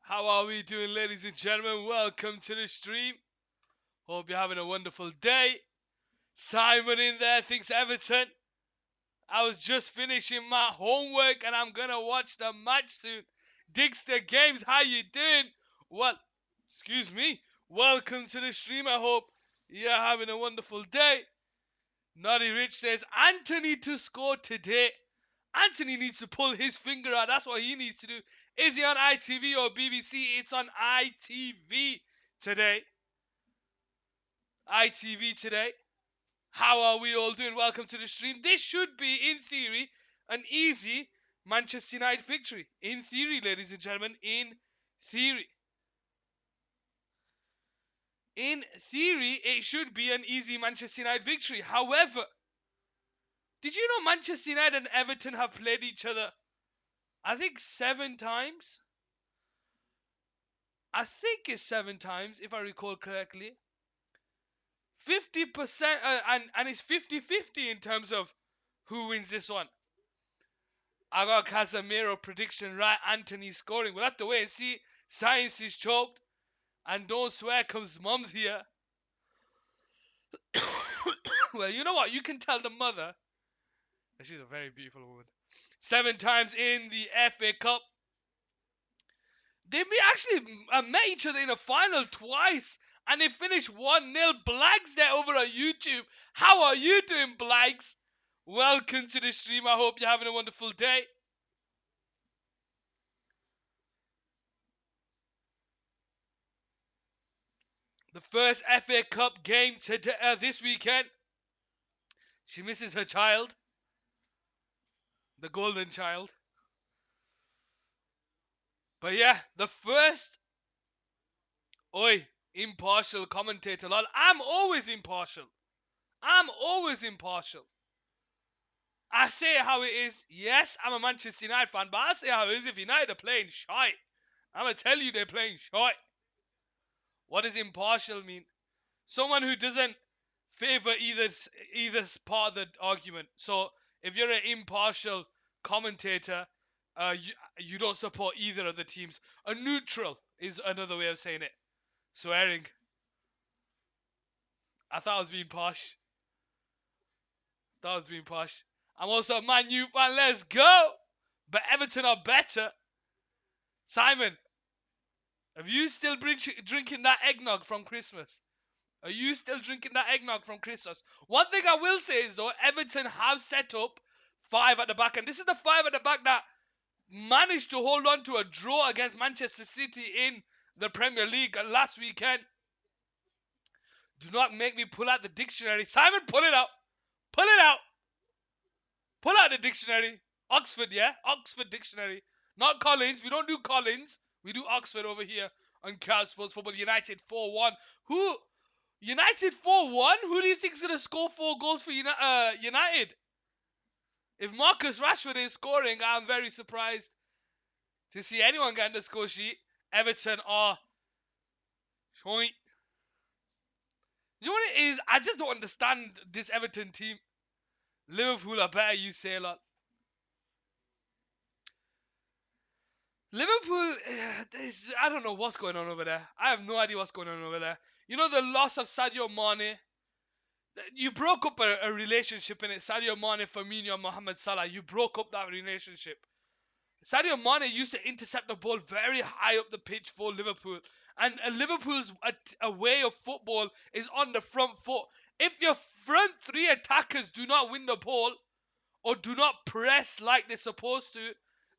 How are we doing, ladies and gentlemen? Welcome to the stream. Hope you're having a wonderful day. Simon in there thinks Everton. I was just finishing my homework and I'm gonna watch the match soon. Digster Games, how you doing? Well, excuse me. Welcome to the stream. I hope you're having a wonderful day. Naughty Rich says Anthony to score today. Anthony needs to pull his finger out. That's what he needs to do. Is he on ITV or BBC? It's on ITV today. ITV today. How are we all doing? Welcome to the stream. This should be, in theory, an easy Manchester United victory. In theory, ladies and gentlemen. In theory. In theory, it should be an easy Manchester United victory. However, did you know Manchester United and Everton have played each other, I think, 7 times? I think it's 7 times, if I recall correctly. 50%, and it's 50-50 in terms of who wins this one. I got Casemiro prediction right. Anthony scoring. We'll have to wait and see. Science is choked. And don't swear comes mum's here. Well, you know what? You can tell the mother. She's a very beautiful woman. 7 times in the FA Cup. They actually met each other in a final twice. And they finished 1-0. Blags there over on YouTube. How are you doing, Blags? Welcome to the stream. I hope you're having a wonderful day. The first FA Cup game today, this weekend. She misses her child. The golden child. But yeah, the first... Oi, impartial commentator. Lol. I'm always impartial. I'm always impartial. I say it how it is. Yes, I'm a Manchester United fan, but I say how it is. If United are playing shite, I'm going to tell you they're playing shite. What does impartial mean? Someone who doesn't favor either part of the argument. So if you're an impartial commentator, you don't support either of the teams. A neutral is another way of saying it. Swearing. I thought I was being posh. I'm also a Man U fan. Let's go. But Everton are better. Simon, have you still drinking that eggnog from Christmas? Are you still drinking that eggnog from Christmas? One thing I will say is, though, Everton have set up 5 at the back. And this is the 5 at the back that managed to hold on to a draw against Manchester City in the Premier League last weekend. Do not make me pull out the dictionary. Simon, pull it out. Pull it out. Pull out the dictionary. Oxford, yeah? Oxford Dictionary. Not Collins. We don't do Collins. We do Oxford over here on Couch Sports Football. United 4-1. Who? United 4-1? Who do you think is going to score 4 goals for United? If Marcus Rashford is scoring, I'm very surprised to see anyone get on the score sheet. Everton are joint. You know what it is? I just don't understand this Everton team. Liverpool are better, you say a lot. Liverpool, I don't know what's going on over there. I have no idea what's going on over there. You know the loss of Sadio Mane? You broke up a relationship in it. Sadio Mane, Firmino, and Mohamed Salah. You broke up that relationship. Sadio Mane used to intercept the ball very high up the pitch for Liverpool. And Liverpool's a way of football is on the front foot. If your front 3 attackers do not win the ball or do not press like they're supposed to,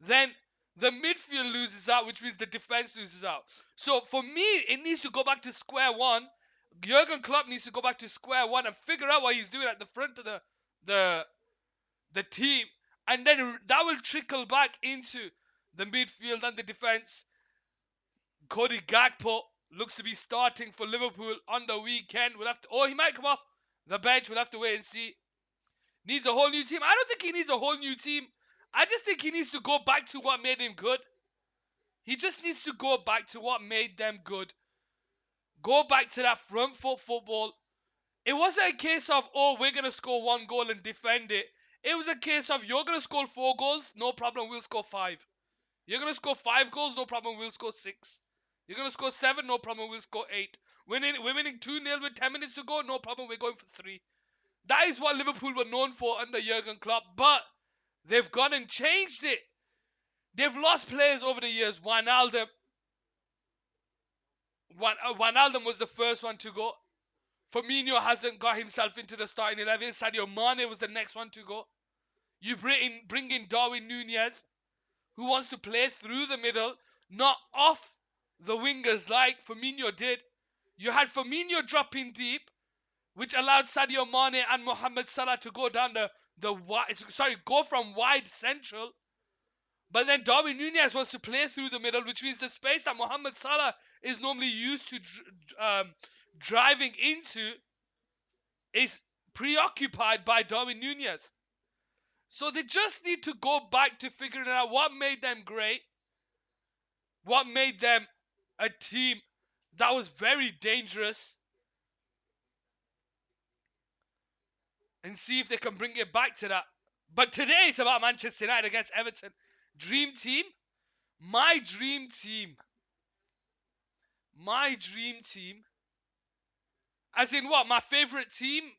then the midfield loses out, which means the defense loses out. So for me, it needs to go back to square one. Jurgen Klopp needs to go back to square one and figure out what he's doing at the front of the team. And then that will trickle back into the midfield and the defense. Cody Gakpo looks to be starting for Liverpool on the weekend. He might come off the bench. We'll have to wait and see. Needs a whole new team. I don't think he needs a whole new team. I just think he needs to go back to what made him good. He just needs to go back to what made them good. Go back to that front foot football. It wasn't a case of, we're going to score 1 goal and defend it. It was a case of, you're going to score 4 goals, no problem, we'll score 5. You're gonna score 5 goals, no problem. We'll score 6. You're gonna score 7, no problem. We'll score 8. We're winning 2-0 with 10 minutes to go, no problem. We're going for 3. That is what Liverpool were known for under Jurgen Klopp, but they've gone and changed it. They've lost players over the years. Wijnaldum was the first one to go. Firmino hasn't got himself into the starting 11. Sadio Mane was the next one to go. You bring in Darwin Nunez, who wants to play through the middle, not off the wingers like Firmino did. You had Firmino dropping deep, which allowed Sadio Mane and Mohamed Salah to go down go from wide central. But then Darwin Nunez wants to play through the middle, which means the space that Mohamed Salah is normally used to driving into is preoccupied by Darwin Nunez. So they just need to go back to figuring out what made them great, what made them a team that was very dangerous, and see if they can bring it back to that. But today it's about Manchester United against Everton. Dream team? My dream team. My dream team. As in what? My favorite team?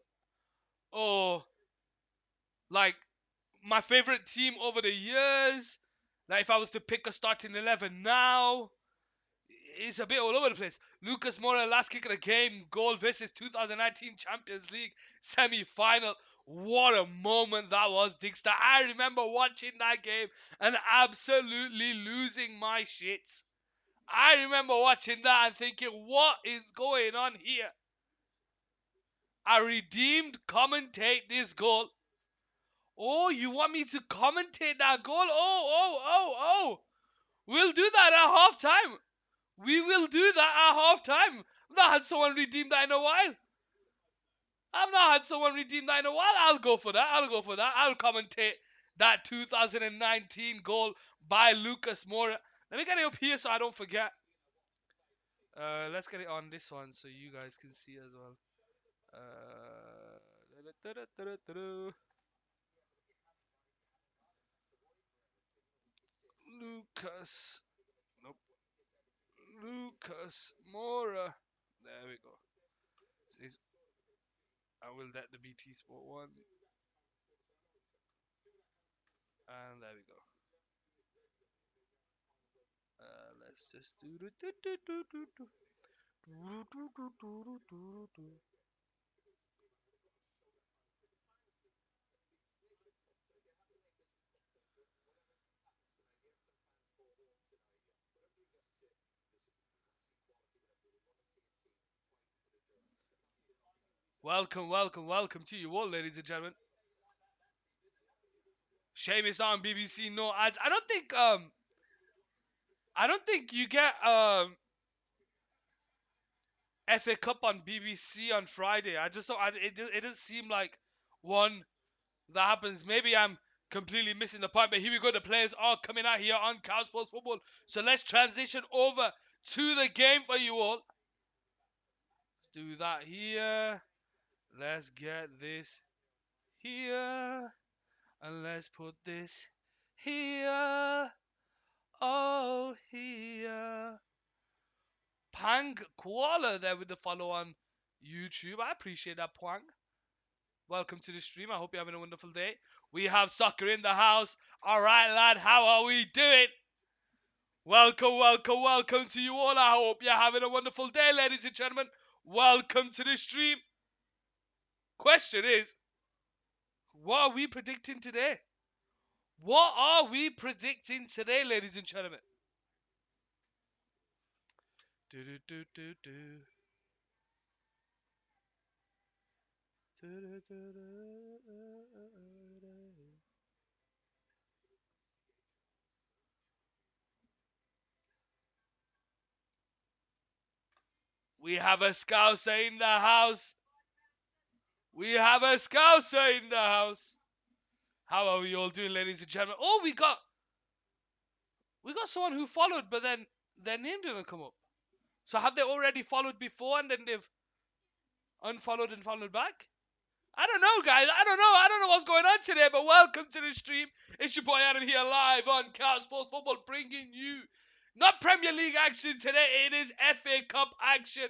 Or like my favorite team over the years? Like if I was to pick a starting 11 now, it's a bit all over the place. Lucas Moura, last kick of the game, goal versus 2019 Champions League semi-final. What a moment that was, Digster. I remember watching that game and absolutely losing my shits. I remember watching that and thinking, what is going on here? I redeemed commentate this goal. Oh, you want me to commentate that goal? Oh. We'll do that at half time. We will do that at half time. I've not had someone redeem that in a while. I'll go for that. I'll commentate that 2019 goal by Lucas Moura. Let me get it up here so I don't forget. Let's get it on this one so you guys can see as well. Lucas. Nope. Lucas Moura. There we go. I will let the BT Sport one. And there we go. Let's just do. Welcome to you all, ladies and gentlemen. Shame it's not on BBC. No ads. I don't think you get FA Cup on BBC on Friday. I just don't. It doesn't seem like one that happens. Maybe I'm completely missing the point. But here we go. The players are coming out here on Couch Sports Football. So let's transition over to the game for you all. Let's do that here. Let's get this here. And let's put this here. Oh, here. Pang Koala there with the follow on YouTube. I appreciate that, Pang. Welcome to the stream. I hope you're having a wonderful day. We have soccer in the house. All right, lad. How are we doing? Welcome to you all. I hope you're having a wonderful day, ladies and gentlemen. Welcome to the stream. Question is, what are we predicting today? What are we predicting today, ladies and gentlemen? We have a Scouser in the house. How are we all doing, ladies and gentlemen? Oh, we got someone who followed, but then their name didn't come up. So have they already followed before and then they've unfollowed and followed back? I don't know, guys. I don't know. I don't know what's going on today, but welcome to the stream. It's your boy Adam here live on Cal Sports Football, bringing you not Premier League action today. It is FA Cup action.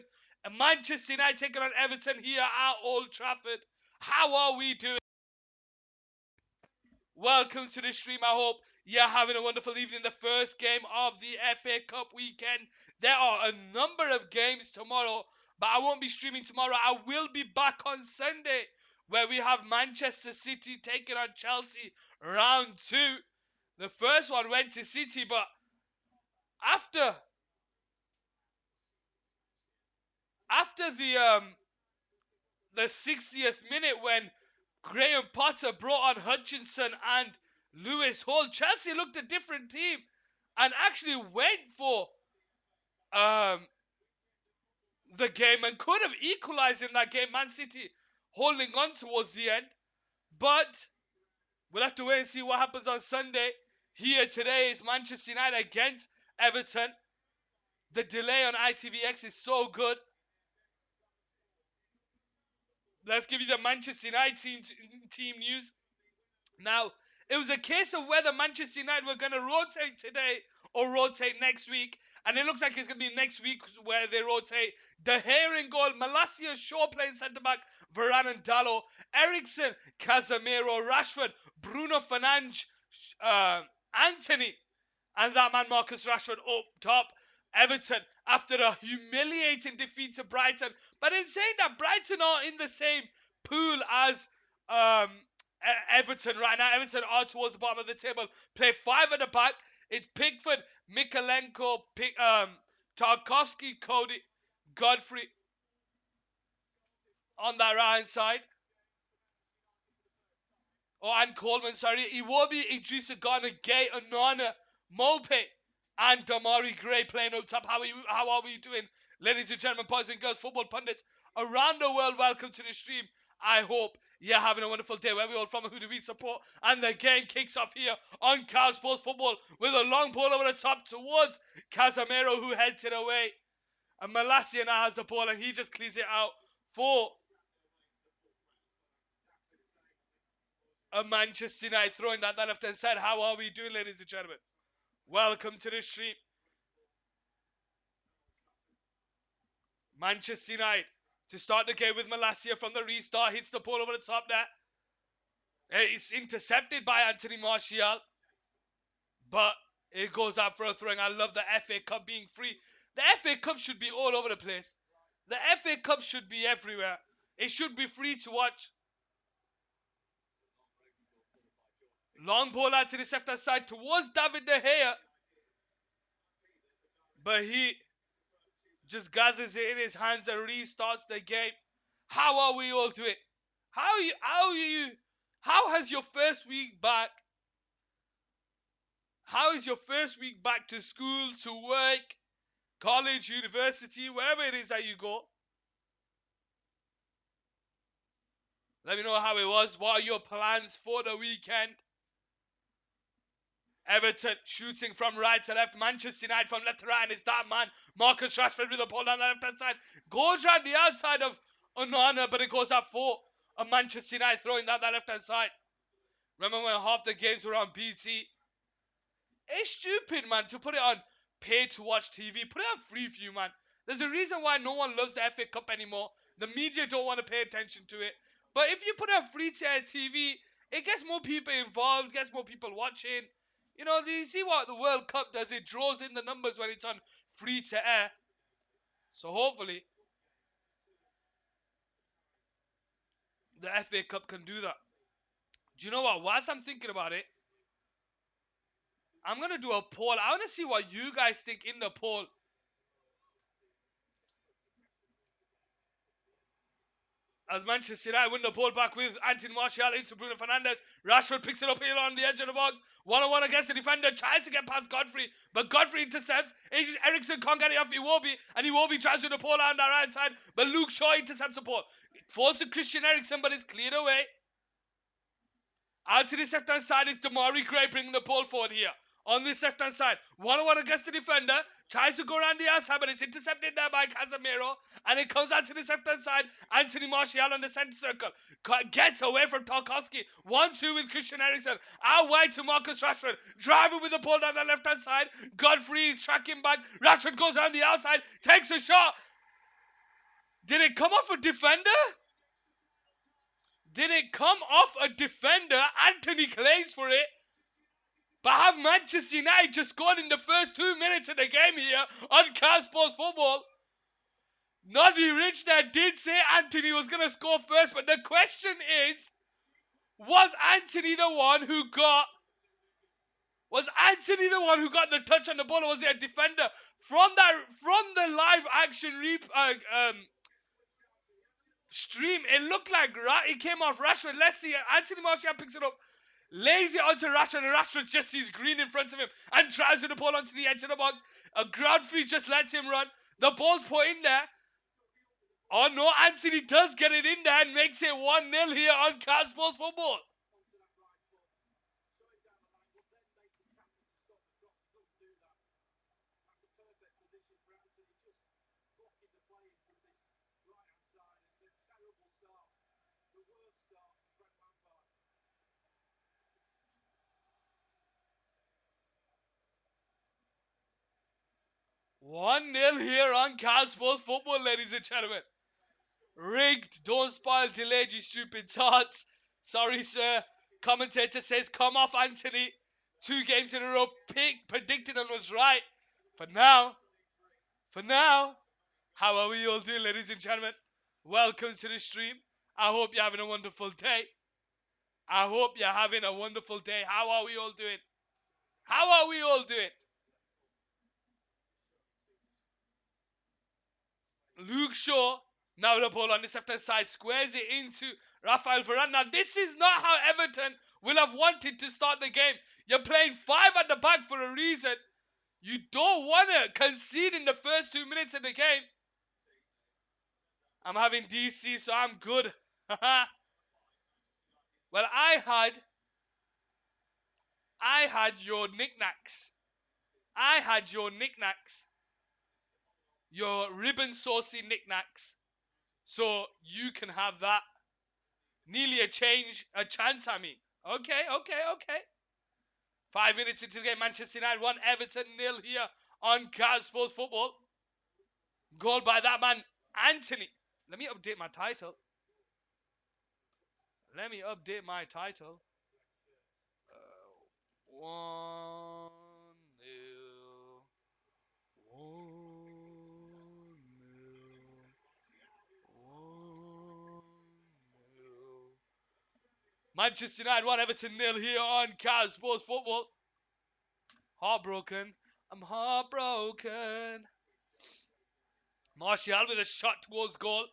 And Manchester United taking on Everton here at Old Trafford. How are we doing? Welcome to the stream. I hope you're having a wonderful evening. The first game of the FA Cup weekend. There are a number of games tomorrow, but I won't be streaming tomorrow. I will be back on Sunday, where we have Manchester City taking on Chelsea round two. The first one went to City, but after after the 60th minute when Graham Potter brought on Hutchinson and Lewis Hall, Chelsea looked a different team and actually went for um, the game and could have equalised in that game. Man City holding on towards the end. But we'll have to wait and see what happens on Sunday. Here today is Manchester United against Everton. The delay on ITVX is so good. Let's give you the Manchester United team news. Now, it was a case of whether Manchester United were going to rotate today or rotate next week. And it looks like it's going to be next week where they rotate De Gea in goal, Malacia Shaw playing centre-back, Varane and Dalot, Eriksen, Casemiro, Rashford, Bruno Fernandes, Anthony, and that man Marcus Rashford up top. Everton after a humiliating defeat to Brighton. But in saying that, Brighton are in the same pool as Everton right now. Everton are towards the bottom of the table. Play five at the back. It's Pickford, Mikalenko, Tarkovsky, Cody, Godfrey on that right hand side. Oh, and Coleman, sorry. Iwobi, Idrissa Gana, Gay, Onana, Mope, and Damari Gray playing up top. How are we doing, ladies and gentlemen, boys and girls, football pundits around the world? Welcome to the stream. I hope you're having a wonderful day. Where we all from? Who do we support? And the game kicks off here on Cal Sports Football with a long ball over the top towards Casemiro, who heads it away. And Malacia now has the ball, and he just clears it out for a Manchester United throwing that left hand side. How are we doing, ladies and gentlemen? Welcome to the stream. Manchester United to start the game with Malacia from the restart. Hits the ball over the top there. It's intercepted by Anthony Martial. But it goes out for a throwing. I love the FA Cup being free. The FA Cup should be all over the place. The FA Cup should be everywhere. It should be free to watch. Long ball out to the left hand side towards David De Gea. But he just gathers it in his hands and restarts the game. How are we all doing? How has your first week back? How is your first week back to school, to work, college, university, wherever it is that you go? Let me know how it was. What are your plans for the weekend? Everton shooting from right to left. Manchester United from left to right. And it's that man, Marcus Rashford, with the ball on the left-hand side. Goes around the outside of Onana, but it goes out for a Manchester United throwing down that left-hand side. Remember when half the games were on BT? It's stupid, man, to put it on pay-to-watch TV. Put it on free view, man. There's a reason why no one loves the FA Cup anymore. The media don't want to pay attention to it. But if you put it on free-to-air TV, it gets more people involved, gets more people watching. You know, you see what the World Cup does? It draws in the numbers when it's on free-to-air. So hopefully, the FA Cup can do that. Do you know what? Whilst I'm thinking about it, I'm going to do a poll. I want to see what you guys think in the poll. As Manchester United win the ball back with Anthony Martial into Bruno Fernandes. Rashford picks it up here on the edge of the box. One-on-one against the defender. Tries to get past Godfrey. But Godfrey intercepts. Eriksen can't get it off Iwobi. And Iwobi tries to the ball on the right side. But Luke Shaw intercepts the ball. It falls to Christian Eriksen, but it's cleared away. Out to the left-hand side is Damari Gray bringing the ball forward here. on this left-hand side. 1-on-1 against the defender. Tries to go around the outside, but it's intercepted there by Casemiro. And it comes out to this left-hand side. Anthony Martial on the centre circle. Gets away from Tarkowski. 1-2 with Christian Eriksen. Out wide to Marcus Rashford. Driving with the ball down the left-hand side. Godfrey is tracking back. Rashford goes around the outside. Takes a shot. Did it come off a defender? Did it come off a defender? Anthony claims for it. But have Manchester United just scored in the first 2 minutes of the game here on Cal Sports Football? Noddy Rich there did say Anthony was going to score first, but the question is, was Anthony the one who got the touch on the ball, or was it a defender? From the live action stream, it looked like it came off Rashford. Let's see. Anthony Martial picks it up, lays it onto Rashford, and Rashford just sees green in front of him and tries to the ball onto the edge of the box. A ground free just lets him run. The ball's put in there. Oh no, Anthony does get it in there and makes it 1-0 here on Cal Sports Football. One nil here on Cal Sports Football, ladies and gentlemen. Rigged. Don't spoil delayed, you stupid tarts. Sorry, sir. Commentator says, come off, Anthony. 2 games in a row. Predicted and was right. For now, how are we all doing, ladies and gentlemen? Welcome to the stream. I hope you're having a wonderful day. How are we all doing? Luke Shaw, now the ball on the left-hand side, squares it into Rafael Varane. Now, this is not how Everton will have wanted to start the game. You're playing 5 at the back for a reason. You don't want to concede in the first 2 minutes of the game. I'm having DC, so I'm good. Well, I had your knickknacks. Your ribbon saucy knickknacks. So you can have that. Nearly a chance, I mean. Okay. 5 minutes into the game, Manchester United 1, Everton 0 here on Cal Sports Football. Goal by that man, Anthony. Let me update my title. 1-0. 1-0. Manchester United 1, Everton 0 here on Cal Sports Football. Heartbroken. I'm heartbroken. Martial with a shot towards goal.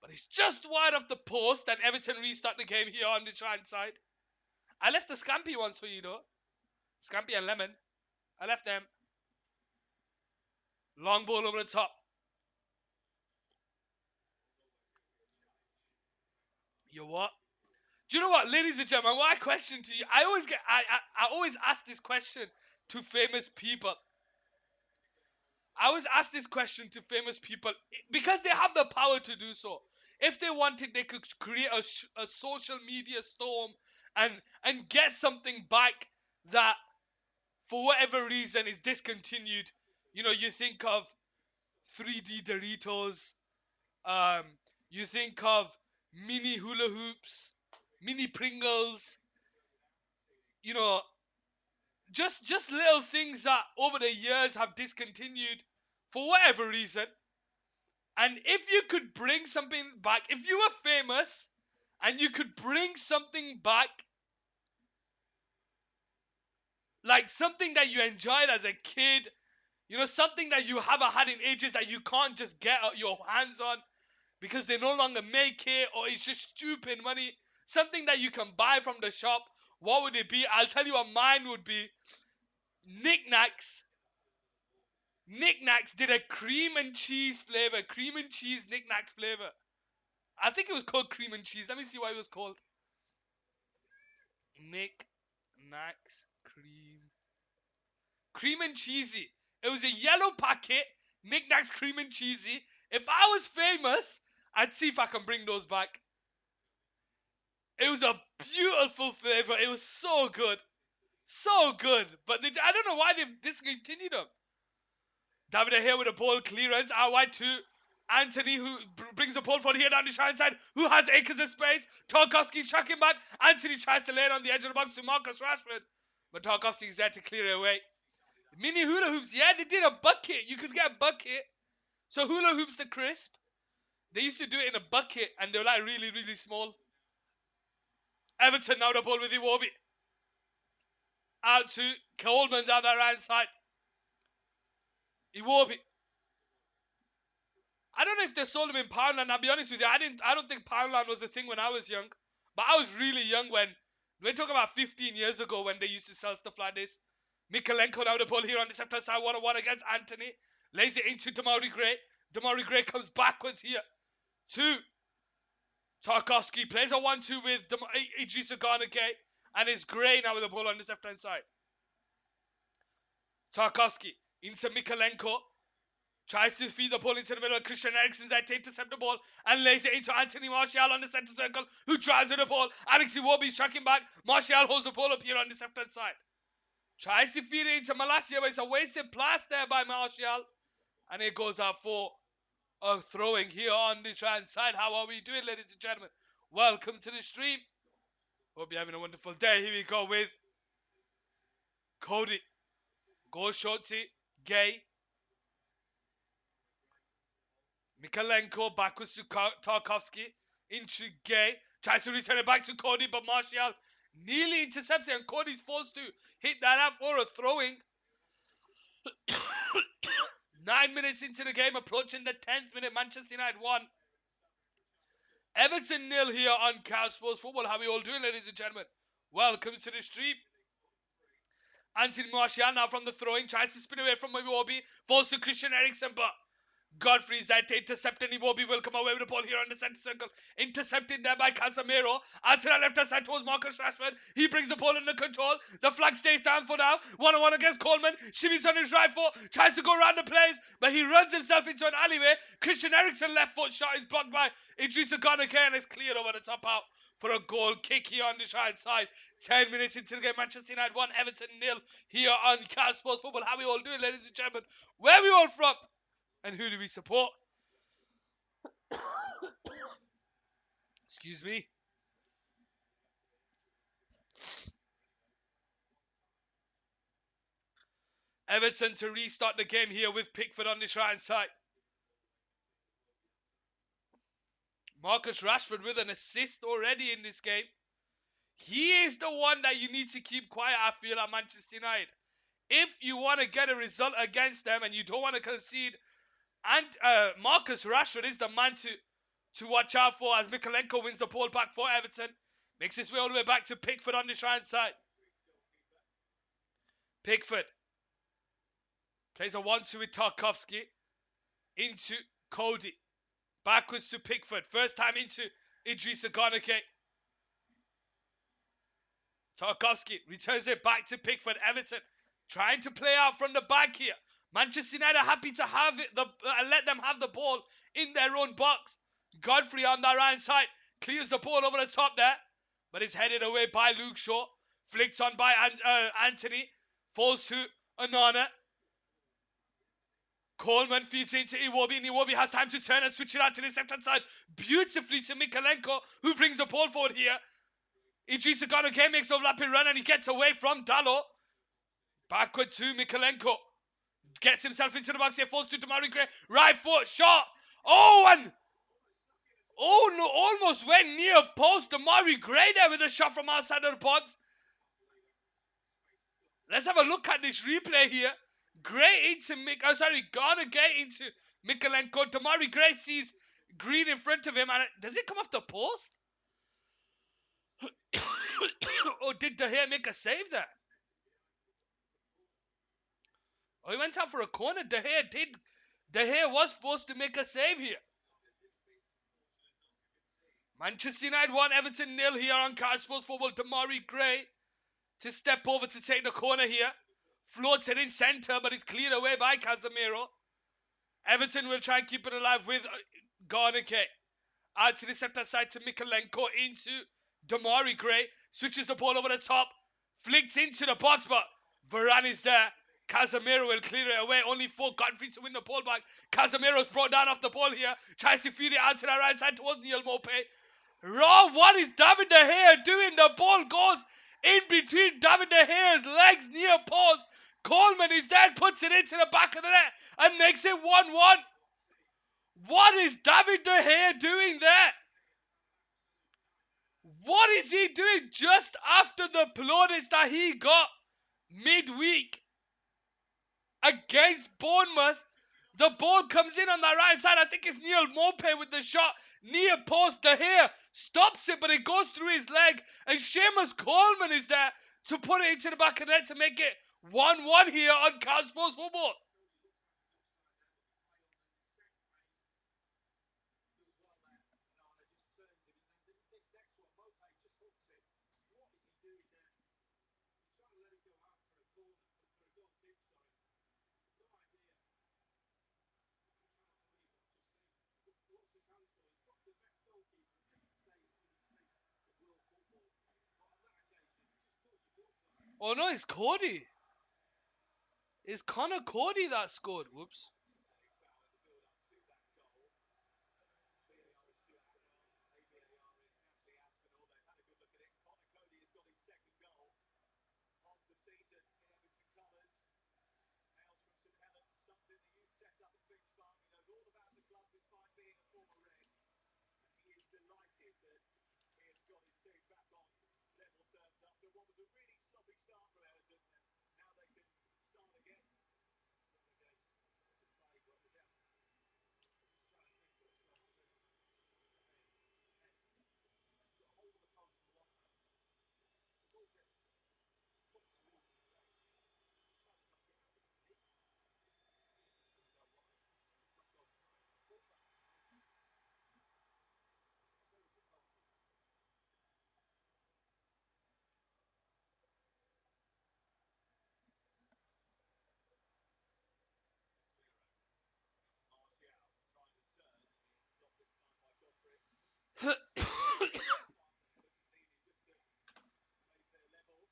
But it's just wide off the post, and Everton restart the game here on the right side. I left the Scampi ones for you, though. Scampi and Lemon. I left them. Long ball over the top. You what? Do you know what, ladies and gentlemen? What I question to you, I always ask this question to famous people. Because they have the power to do so. If they wanted, they could create a social media storm and get something back that, for whatever reason, is discontinued. You know, you think of 3D Doritos. You think of mini hula hoops, mini Pringles. You know, just little things that over the years have discontinued for whatever reason. And if you could bring something back, if you were famous and you could bring something back, like something that you enjoyed as a kid, you know, something that you haven't had in ages that you can't just get your hands on because they no longer make it, or it's just stupid money, something that you can buy from the shop, what would it be? I'll tell you what mine would be. Knickknacks. Knickknacks did a cream and cheese knickknacks flavor. I think it was called cream and cheese. Let me see what it was called. Knickknacks cream cream and cheesy. It was a yellow packet, knickknacks cream and cheesy. If I was famous, I'd see if I can bring those back. It was a beautiful flavor. It was so good. So good. But I don't know why they've discontinued them. David De Gea with a ball clearance. Out wide to Anthony, who brings the ball for here down the right side, who has acres of space. Tarkowski's tracking back. Anthony tries to lay it on the edge of the box to Marcus Rashford. But Tarkowski's there to clear it away. Mini hula hoops. Yeah, they did a bucket. You could get a bucket. So hula hoops the crisp. They used to do it in a bucket and they were like really, really small. Everton now the ball with Iwobi. Out to Coleman down the right side. Iwobi. I don't know if they sold him in Poundland. I'll be honest with you. I don't think Poundland was a thing when I was young. But I was really young when we're talking about 15 years ago when they used to sell stuff like this. Mikalenko now the ball here on the left hand side, 1-on-1 against Anthony. Lays it into Damari Gray. Damari Gray comes backwards here to Tarkowski. Plays a 1-2 with Idrissa Gay. And it's Gray now with the ball on the left hand side. Tarkowski into Mikalenko. Tries to feed the ball into the middle of Christian Eriksen's there to intercept the ball and lays it into Anthony Martial on the centre circle, who drives with the ball. Alex Iwobi's tracking back. Martial holds the ball up here on the left hand side. Tries to feed it into Malacia, but it's a wasted pass there by Martial. And it goes out for a throwing here on the right hand side. How are we doing, ladies and gentlemen? Welcome to the stream. Hope you're having a wonderful day. Here we go with Cody. Goes Shorty. Gay. Mikalenko backwards to Tarkowski. Into Gay. Tries to return it back to Cody, but Martial nearly intercepts it, and Cody's forced to hit that out for a throwing. 9 minutes into the game, approaching the 10th minute. Manchester United 1. Everton 0 here on Cow Sports Football. How are we all doing, ladies and gentlemen? Welcome to the stream. Anthony Martial now from the throwing. Tries to spin away from Iwobi. Falls to Christian Eriksen, but Godfrey's there to intercept, and Iwobi will come away with the ball here on the centre circle. Intercepted there by Casemiro. Out to the left hand side towards Marcus Rashford. He brings the ball under control. The flag stays down for now. 1-on-1 against Coleman. Shimmies on his right foot. Tries to go around the players, but he runs himself into an alleyway. Christian Eriksen left foot shot is blocked by Idrissa Gana and is cleared over the top out for a goal kick here on the right side. 10 minutes into the game. Manchester United 1, Everton 0 here on Cow Sports Football. How we all doing, ladies and gentlemen? Where are we all from? And who do we support? Excuse me. Everton to restart the game here with Pickford on the right side. Marcus Rashford with an assist already in this game. He is the one that you need to keep quiet, I feel, at Manchester United. If you want to get a result against them and you don't want to concede, and Marcus Rashford is the man to watch out for as Mikalenko wins the ball back for Everton. Makes his way all the way back to Pickford on the right side. Pickford plays a 1-2 with Tarkowski. Into Cody. Backwards to Pickford. First time into Idrissa Gana. Tarkowski returns it back to Pickford. Everton trying to play out from the back here. Manchester United are happy to have it, let them have the ball in their own box. Godfrey on the right side clears the ball over the top there, but it's headed away by Luke Shaw. Flicked on by Anthony. Falls to Onana. Coleman feeds into Iwobi, and Iwobi has time to turn and switch it out to the left-hand side. Beautifully to Mikalenko, who brings the ball forward here. Idrissa Gana makes a overlapping run, and he gets away from Dalot. Backward to Mikalenko. Gets himself into the box here, falls to Damari Gray. Right foot, shot. Oh, and no, almost went near post. Damari Gray there with a shot from outside of the box. Let's have a look at this replay here. Gray into Gana into Mikalenko. Damari Gray sees Green in front of him, and does it come off the post? Or did De Gea make a save there? Oh, he went out for a corner. De Gea did. De Gea was forced to make a save here. Manchester United 1, Everton 0 here on Cow Sports Football. Damari Gray to step over to take the corner here Floats it in centre, but it's cleared away by Casemiro. Everton will try and keep it alive with Garnicke. Out to the center side to Mikalenko into Damari Gray. Switches the ball over the top. Flicked into the box, but Varane is there. Casemiro will clear it away. Only 4 Godfrey to win the ball back. Casemiro's brought down off the ball here. Tries to feed it out to the right side towards Neil Mope. Raw, what is David De Gea doing? The ball goes in between David De Gea's legs near post. Coleman is there, puts it into the back of the net and makes it 1-1. What is David De Gea doing there? What is he doing just after the plaudits that he got midweek against Bournemouth? The ball comes in on the right side. I think it's Neil Mope with the shot. Near post, De Gea stops it, but it goes through his leg. And Seamus Coleman is there to put it into the back of the net to make it 1-1 here on Cal Sports Football. Oh no, it's Cody. It's Connor Cody that scored. Whoops.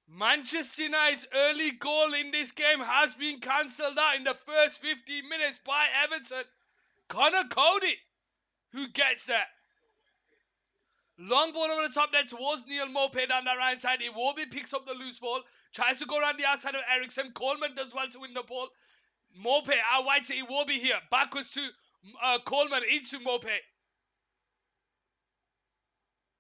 Manchester United's early goal in this game has been cancelled out in the first 15 minutes by Everton. Connor Cody, who gets that. Long ball over the top there towards Neil Mope down that right side. Iwobi picks up the loose ball. Tries to go around the outside of Ericsson. Coleman does well to win the ball. Mope out wide to Iwobi here. Backwards to Coleman into Mope.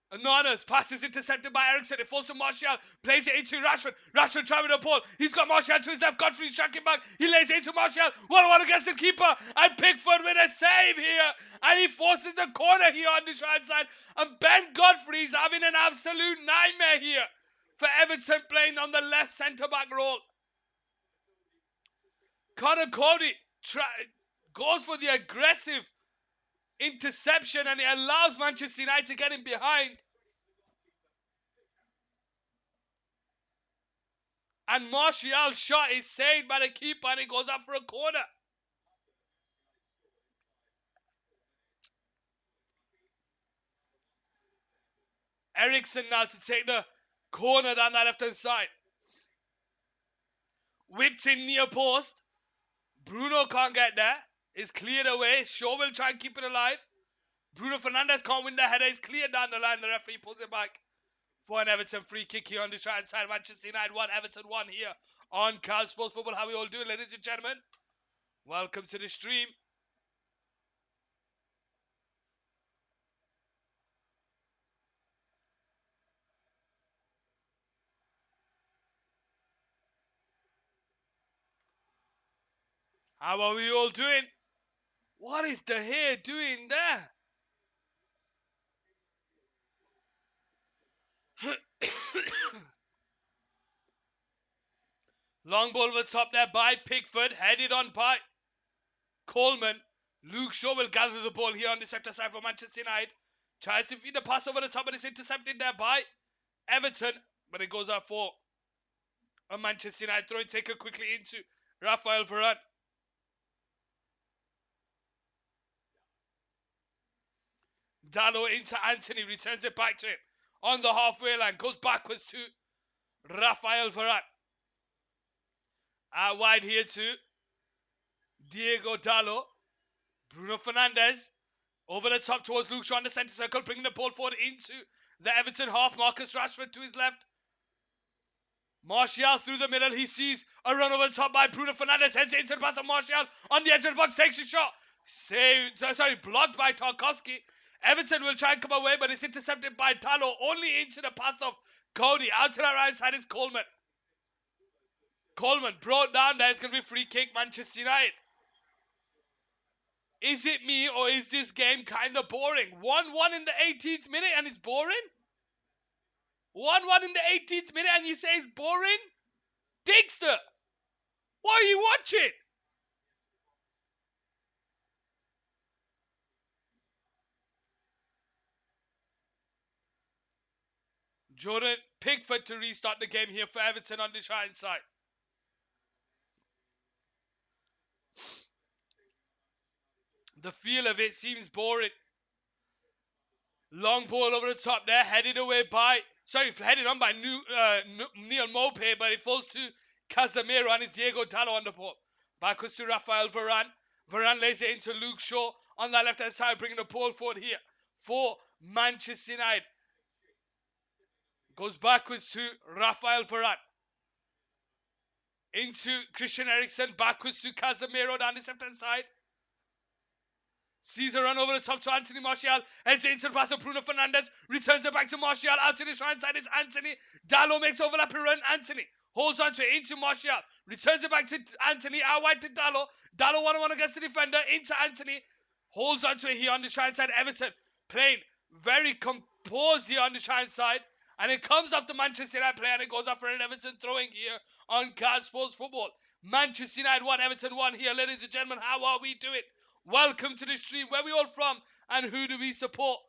Anonymous passes intercepted by Ericsson. It falls to Martial. Plays it into Rashford. Rashford trying the ball. He's got Martial to his left. Godfrey's tracking back. He lays it into Martial. 1-1 against the keeper. And Pickford with a save here. And he forces the corner here on the right side. And Ben Godfrey's having an absolute nightmare here for Everton playing on the left centre-back role. Connor Cody goes for the aggressive interception and it allows Manchester United to get in behind. And Martial's shot is saved by the keeper and it goes up for a corner. Ericsson now to take the corner down the left-hand side. Whipped in near post. Bruno can't get there. It's cleared away. Shaw will try and keep it alive. Bruno Fernandes can't win the header. It's cleared down the line. The referee pulls it back for an Everton free kick here on the right side. Manchester United 1, Everton 1 here on Cal Sports Football. How we all doing, ladies and gentlemen? Welcome to the stream. How are we all doing? What is De Gea doing there? Long ball over the top there by Pickford, headed on by Coleman. Luke Shaw will gather the ball here on the sector side for Manchester United. Tries to feed the pass over the top, but it's intercepted there by Everton, but it goes out for A Manchester United throw, take it quickly into Rafael Varane. Dallo into Anthony, returns it back to him on the halfway line, goes backwards to Rafael Varane. Out wide here to Diego Dallo. Bruno Fernandes over the top towards Luke Shaw in the centre circle, bringing the ball forward into the Everton half. Marcus Rashford to his left. Martial through the middle. He sees a run over the top by Bruno Fernandes. Heads into the pass of Martial on the edge of the box. Takes a shot. Blocked by Tarkowski. Everton will try and come away, but it's intercepted by Dallo. Only into the path of Cody. Out to the right side is Coleman. Coleman brought down there. It's going to be free kick, Manchester United. Is it me or is this game kind of boring? 1-1 in the 18th minute and it's boring? 1-1 in the 18th minute and you say it's boring? Dexter, what are you watching? Jordan Pickford to restart the game here for Everton on the right side. The feel of it seems boring. Long ball over the top there, headed on by Neil Maupay, but it falls to Casemiro and it's Diego Dallo on the ball. Backwards to Rafael Varane. Varane lays it into Luke Shaw on that left-hand side, bringing the ball forward here for Manchester United. Goes backwards to Rafael Varane. Into Christian Eriksen, backwards to Casemiro down the left-hand side. Sees a run over the top to Anthony Martial. Heads into the pass of Bruno Fernandes. Returns it back to Martial. Out to the right side is Anthony. Dallo makes overlapping run. Anthony holds on to it into Martial. Returns it back to Anthony. Out wide to Dallo. Dallo 1-on-1 against the defender. Into Anthony. Holds on to it here on the right side. Everton playing very composed here on the right side. And it comes off the Manchester United player and it goes off for an Everton throwing here on Card Sports Football. Manchester United 1, Everton 1 here. Ladies and gentlemen, how are we doing? Welcome to the stream. Where are we all from and who do we support?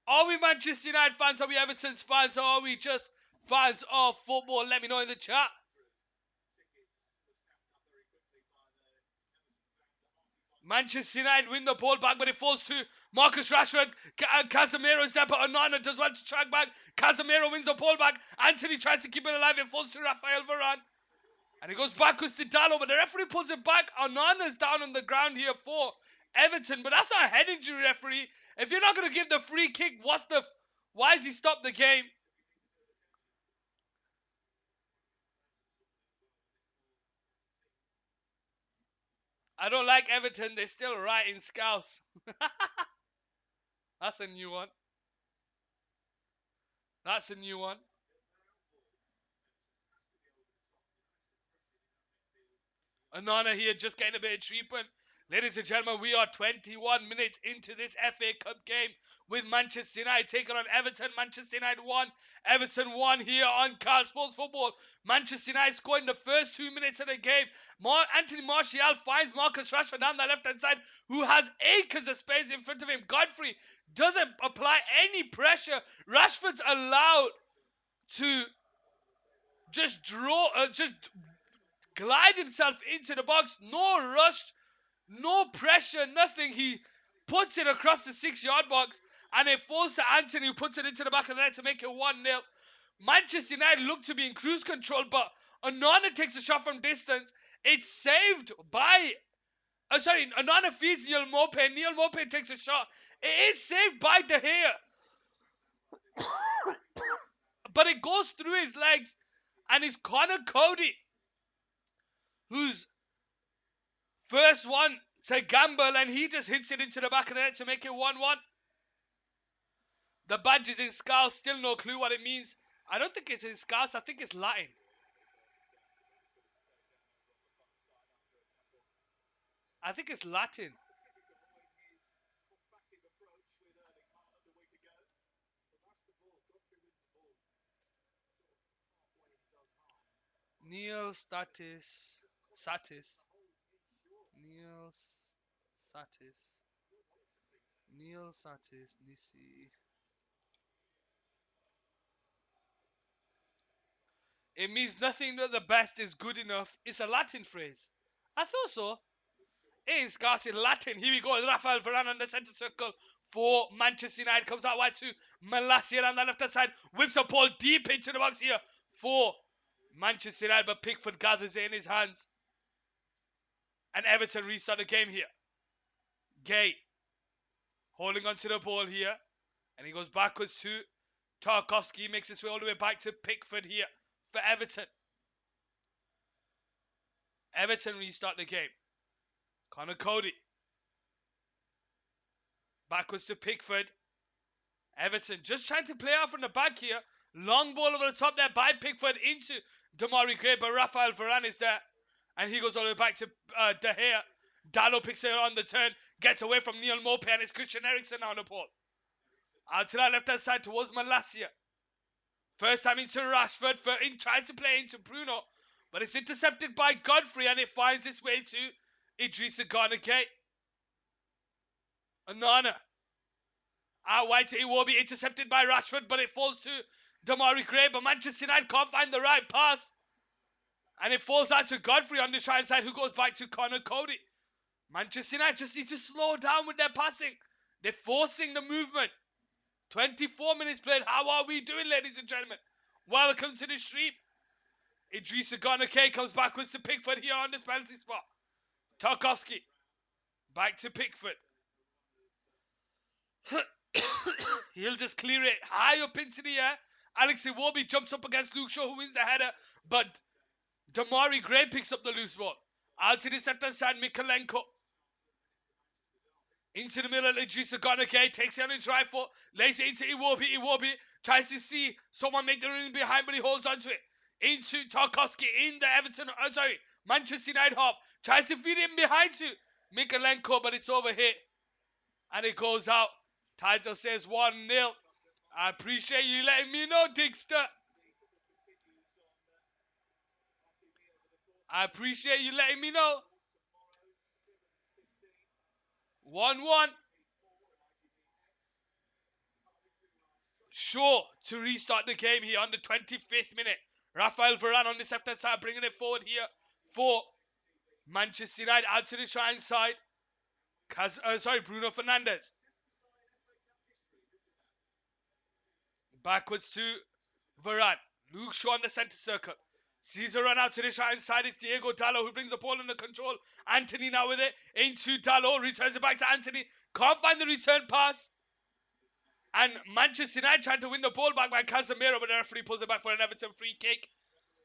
Are we Manchester United fans? Are we Everton's fans? Or are we just fans of football? Let me know in the chat. Manchester United win the ball back, but it falls to Marcus Rashford. Casemiro's there, but Onana does well to track back. Casemiro wins the ball back. Anthony tries to keep it alive. It falls to Rafael Varane. And it goes backwards to Dallo, but the referee pulls it back. Onana's down on the ground here for Everton, but that's not a head injury, referee. If you're not going to give the free kick, why has he stopped the game? I don't like Everton. They're still writing Scouse. That's a new one. That's a new one. Onana here just getting a bit of treatment. Ladies and gentlemen, we are 21 minutes into this FA Cup game with Manchester United taking on Everton. Manchester United 1, Everton 1 here on Card Sports Football. Manchester United scored in the first 2 minutes of the game. Anthony Martial finds Marcus Rashford down the left-hand side, who has acres of space in front of him. Godfrey doesn't apply any pressure. Rashford's allowed to just glide himself into the box. No rush, no pressure, nothing. He puts it across the 6-yard box and it falls to Anthony, who puts it into the back of the net to make it 1-0. Manchester United look to be in cruise control, but Onana takes a shot from distance. It's saved by... Onana feeds Neil Maupay. Neil Maupay takes a shot. It is saved by De Gea. But it goes through his legs and it's Connor Cody who's first one to gamble, and he just hits it into the back of the net to make it 1-1. The badge is in Scouse, still no clue what it means. I don't think it's in Scouse, I think it's Latin. I think it's Latin. Neil Satis. Neil Satis. Neil Satis. Nisi. It means nothing that the best is good enough. It's a Latin phrase. I thought so. It is scarce in Latin. Here we go. Rafael Varane on the centre circle for Manchester United. Comes out wide to Malacia on the left hand side. Whips a ball deep into the box here for Manchester United. But Pickford gathers it in his hands. And Everton restart the game here. Gay holding onto the ball here. And he goes backwards to Tarkowski. Makes his way all the way back to Pickford here for Everton. Everton restart the game. Connor Cody. Backwards to Pickford. Everton just trying to play out from the back here. Long ball over the top there by Pickford into Damari Gray, but Rafael Varane is there. And he goes all the way back to De Gea. Dallo picks it on the turn, gets away from Neil Maupay, and it's Christian Eriksen on the ball. Out to that left-hand side towards Malacia. First time into Rashford, tries to play into Bruno, but it's intercepted by Godfrey, and it finds its way to Idrissa Gana Gueye. Onana. Out wide to Iwobi, intercepted by Rashford, but it falls to Damari Gray, but Manchester United can't find the right pass. And it falls out to Godfrey on the right side, who goes back to Connor Cody. Manchester United just need to slow down with their passing. They're forcing the movement. 24 minutes played. How are we doing, ladies and gentlemen? Welcome to the stream. Idrissa Gana Gueye comes backwards to Pickford here on this penalty spot. Tarkowski. Back to Pickford. He'll just clear it high up into the air. Alex Iwobi jumps up against Luke Shaw, who wins the header, but Damari Gray picks up the loose ball. Out to the left-hand side, Mikalenko. Into the middle, Idrissa Gana Gueye takes it on his right foot, lays it into Iwobi. Iwobi tries to see someone make the run behind, but he holds onto it. Into Tarkowski in the Manchester United half. Tries to feed him behind to Mikalenko, but it's overhit. And it goes out. Title says 1-0. I appreciate you letting me know, Digster. I appreciate you letting me know. 1-1. Sure to restart the game here on the 25th minute. Rafael Varane on this left-hand side, bringing it forward here for Manchester United. Out to the right side. Bruno Fernandes. Backwards to Varane. Luke Shaw on the centre circle. Sees a run out to the right side. It's Diego Dallo who brings the ball under control. Anthony now with it. Into Dallo. Returns it back to Anthony. Can't find the return pass. And Manchester United trying to win the ball back by Casemiro, but the referee pulls it back for an Everton free kick.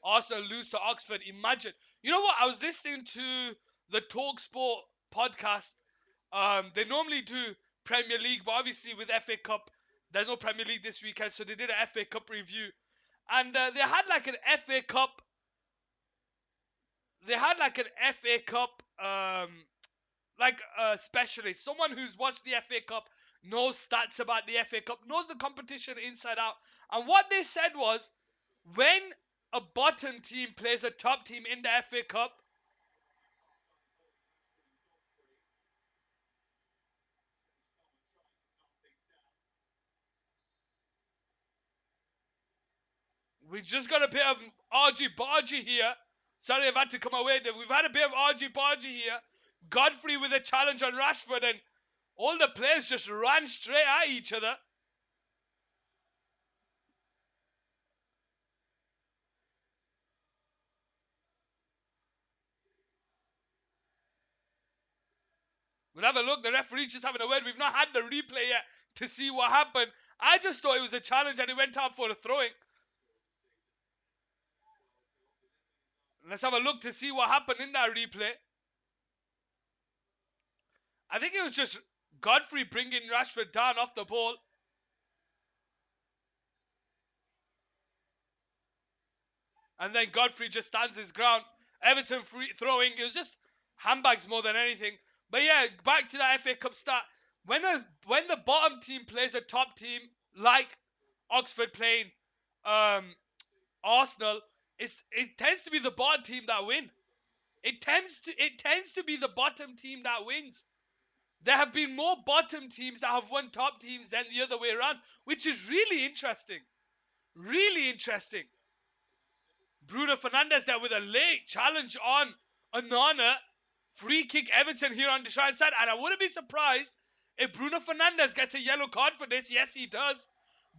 Arsenal lose to Oxford. Imagine. You know what? I was listening to the TalkSport podcast. They normally do Premier League, but obviously with FA Cup, there's no Premier League this weekend, so they did an FA Cup review. And they had like an FA Cup. They had like an FA Cup, specialist, someone who's watched the FA Cup, knows stats about the FA Cup, knows the competition inside out. And what they said was, when a bottom team plays a top team in the FA Cup, we just got a bit of argy-bargy here. Sorry, I've had to come away. We've had a bit of argy-bargy here. Godfrey with a challenge on Rashford, and all the players just ran straight at each other. We'll have a look. The referee's just having a word. We've not had the replay yet to see what happened. I just thought it was a challenge and he went out for a throwing. Let's have a look to see what happened in that replay. I think it was just Godfrey bringing Rashford down off the ball. And then Godfrey just stands his ground. Everton free throwing. It was just handbags more than anything. But yeah, back to that FA Cup start. When the bottom team plays a top team, like Oxford playing Arsenal, it tends to be the bottom team that win. It tends to be the bottom team that wins. There have been more bottom teams that have won top teams than the other way around, which is really interesting. Really interesting. Bruno Fernandes there with a late challenge on Onana. Free kick Everton here on the right side. And I wouldn't be surprised if Bruno Fernandes gets a yellow card for this. Yes, he does.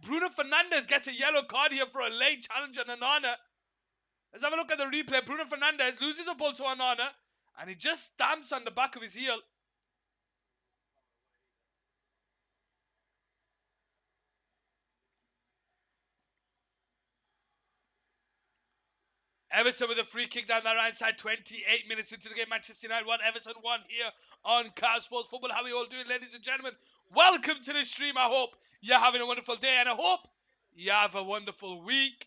Bruno Fernandes gets a yellow card here for a late challenge on Onana. Let's have a look at the replay. Bruno Fernandes loses the ball to Onana. And he just stamps on the back of his heel. Everton with a free kick down the right side. 28 minutes into the game. Manchester United 1, Everton 1 here on Car Sports Football. How are you all doing, ladies and gentlemen? Welcome to the stream. I hope you're having a wonderful day, and I hope you have a wonderful week.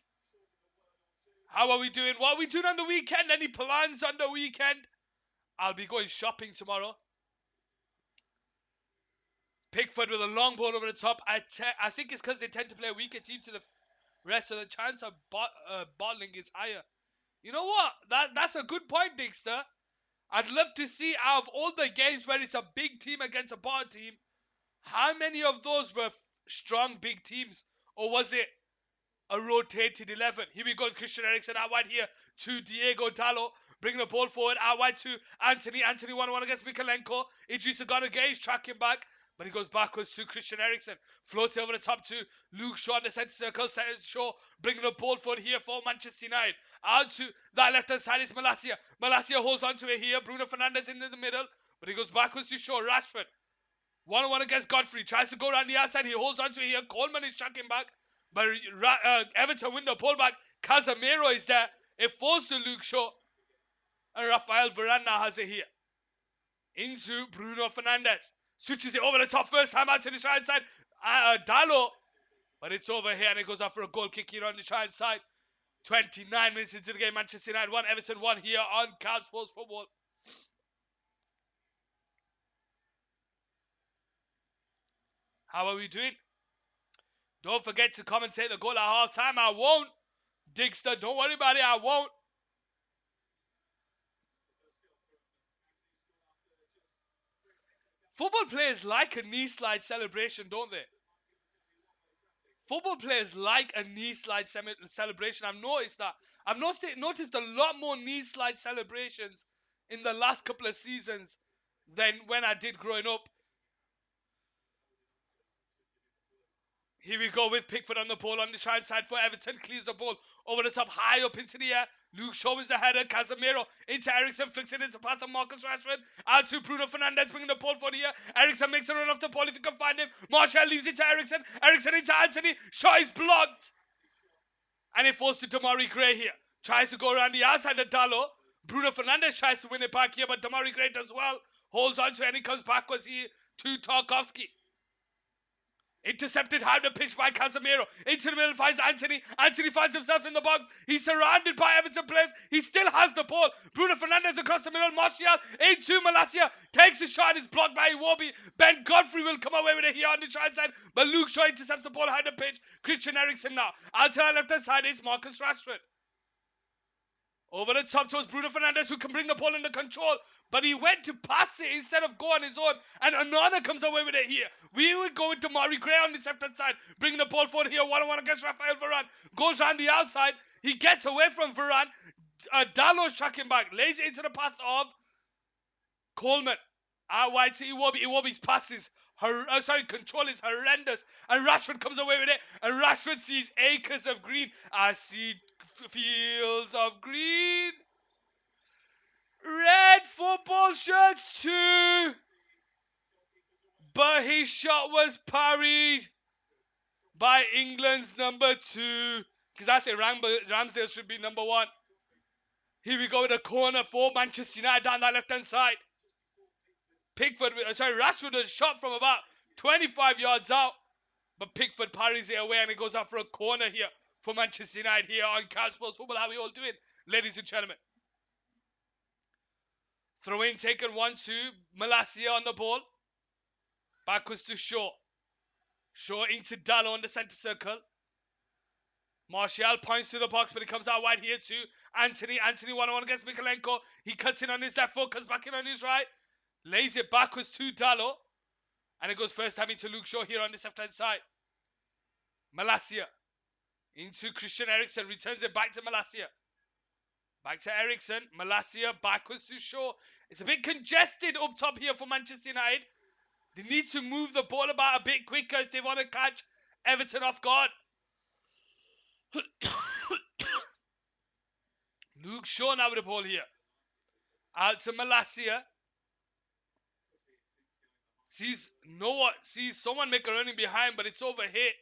How are we doing? What are we doing on the weekend? Any plans on the weekend? I'll be going shopping tomorrow. Pickford with a long ball over the top. I think it's because they tend to play a weaker team to the rest, so the chance of bottling is higher. You know what? That's a good point, Dixter. I'd love to see out of all the games where it's a big team against a bad team, how many of those were strong big teams? Or was it a rotated 11? Here we go, Christian Eriksen out wide here to Diego Dalot. Bringing the ball forward out wide to Anthony. Anthony 1-1 against Mikalenko. Idrissa Gana is tracking back. But he goes backwards to Christian Eriksen. Floats over the top to Luke Shaw in the centre circle. Shaw bringing the ball forward here for Manchester United. Out to that left hand side is Malacia. Malacia holds on to it here. Bruno Fernandes in the middle. But he goes backwards to Shaw. Rashford. 1-1 against Godfrey. Tries to go around the outside. He holds on to it here. Coleman is tracking back. But Everton win the pullback. Casemiro is there. It falls to Luke Shaw. And Rafael Varane now has it here. Into Bruno Fernandes. Switches it over the top first time out to the right side. Dalot. But it's over here and it goes out for a goal kick here on the right side. 29 minutes into the game. Manchester United 1, Everton 1 here on Car Sports Football. How are we doing? Don't forget to commentate the goal at half time. I won't. Digster, don't worry about it. I won't. Football players like a knee slide celebration, don't they? Football players like a knee slide celebration. I've noticed that. I've noticed a lot more knee slide celebrations in the last couple of seasons than when I did growing up. Here we go with Pickford on the ball on the right side for Everton. Clears the ball over the top, high up into the air. Luke Shaw is the header. Casemiro into Eriksen, flicks it into pass of Marcus Rashford. Out to Bruno Fernandes, bringing the ball for the air. Eriksen makes a run off the ball if he can find him. Martial leaves it to Eriksen. Eriksen into Anthony. Shaw is blocked. And it falls to Damari Gray here. Tries to go around the outside of Dalot. Bruno Fernandes tries to win it back here, but Damari Gray does well. Holds on to it and he comes backwards here to Tarkovsky. Intercepted high the pitch by Casemiro. Into the middle finds Anthony. Anthony finds himself in the box. He's surrounded by Everton players. He still has the ball. Bruno Fernandes across the middle. Martial into Malacia. Takes a shot. It's blocked by Iwobi. Ben Godfrey will come away with it here on the right side. But Luke Shaw intercepts the ball high the pitch. Christian Eriksen now. Out to the left hand side is Marcus Rashford. Over the top towards Bruno Fernandes, who can bring the ball under control. But he went to pass it instead of go on his own. And another comes away with it here. We would go with Damari Gray on the left-hand side. Bringing the ball forward here. 1-on-1 against Rafael Varane. Goes around the outside. He gets away from Varane. Dalot's tracking back. Lays it into the path of Coleman. Out wide to Iwobi. Iwobi's passes. Control is horrendous. And Rashford comes away with it. And Rashford sees acres of green. I see fields of green. Red football shirts too. But his shot was parried by England's number 2. Because I think Ramsdale should be number 1. Here we go with a corner for Manchester United down that left-hand side. Rashford has shot from about 25 yards out. But Pickford parries it away and it goes out for a corner here for Manchester United here on Car Sports Football. How are we all doing, ladies and gentlemen? Throw in taken 1-2. Malacia on the ball. Backwards to Shaw. Shaw into Dalot on the centre circle. Martial points to the box, but he comes out wide here to Anthony. Anthony 1-on-1 against Mikalenko. He cuts in on his left foot, comes back in on his right. Lays it backwards to Dalot. And it goes first time into Luke Shaw here on the left-hand side. Malacia. Into Christian Eriksen. Returns it back to Malacia. Back to Ericsson. Malacia backwards to Shaw. It's a bit congested up top here for Manchester United. They need to move the ball about a bit quicker if they want to catch Everton off guard. Luke Shaw now with the ball here. Out to Malacia. Sees someone make a running behind, but it's overhit.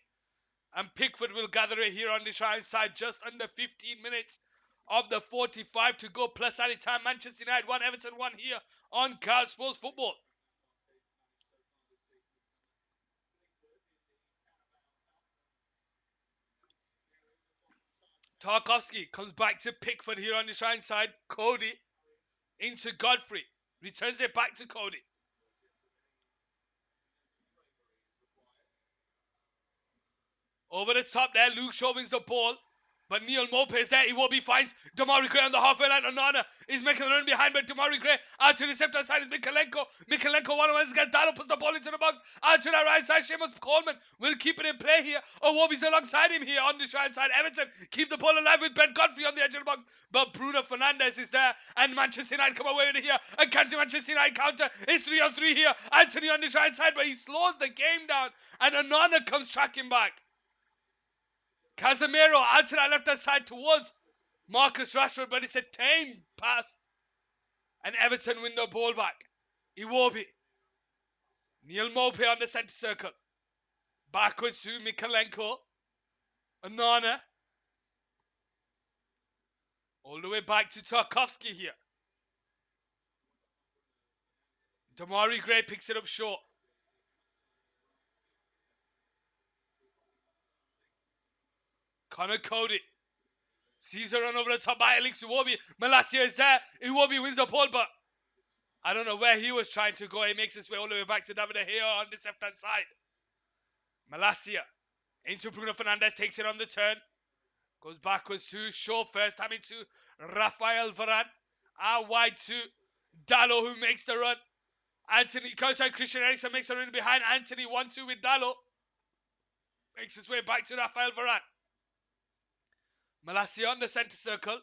And Pickford will gather it here on the right side. Just under 15 minutes of the 45 to go. Plus added time. Manchester United 1, Everton 1 here on Carl Sports Football. Tarkovsky comes back to Pickford here on the right side. Cody into Godfrey. Returns it back to Cody. Over the top there, Luke Shaw wins the ball. But Neil Mope is there. Iwobi finds Damari Gray on the halfway line. Onana is making a run behind, but Damari Gray out to the left hand side is Mikalenko. Mikalenko one-on-one against Dallo, puts the ball into the box. Out to the right side, Seamus Coleman will keep it in play here. Iwobi's alongside him here on the right side. Everton keep the ball alive with Ben Godfrey on the edge of the box. But Bruno Fernandes is there, and Manchester United come away with it here. And counter Manchester United counter. It's 3-on-3 here. Anthony on the right side, but he slows the game down. And Onana comes tracking back. Casemiro out to that left-hand side towards Marcus Rashford, but it's a tame pass. And Everton win the ball back. Iwobi. Neil Mope on the centre circle. Backwards to Mikalenko. Onana. All the way back to Tarkovsky here. Damari Gray picks it up short. Connor Cody. Sees a run over the top by Alex Iwobi. Malacia is there. Iwobi wins the ball, but I don't know where he was trying to go. He makes his way all the way back to David De Gea on this left-hand side. Malacia into Bruno Fernandes. Takes it on the turn. Goes backwards to Shaw first. Time into Rafael Varane. Out wide to Dallo, who makes the run. Anthony, Christian Eriksen makes a run behind. Anthony 1-2 with Dallo. Makes his way back to Rafael Varane. Malacia on the centre circle.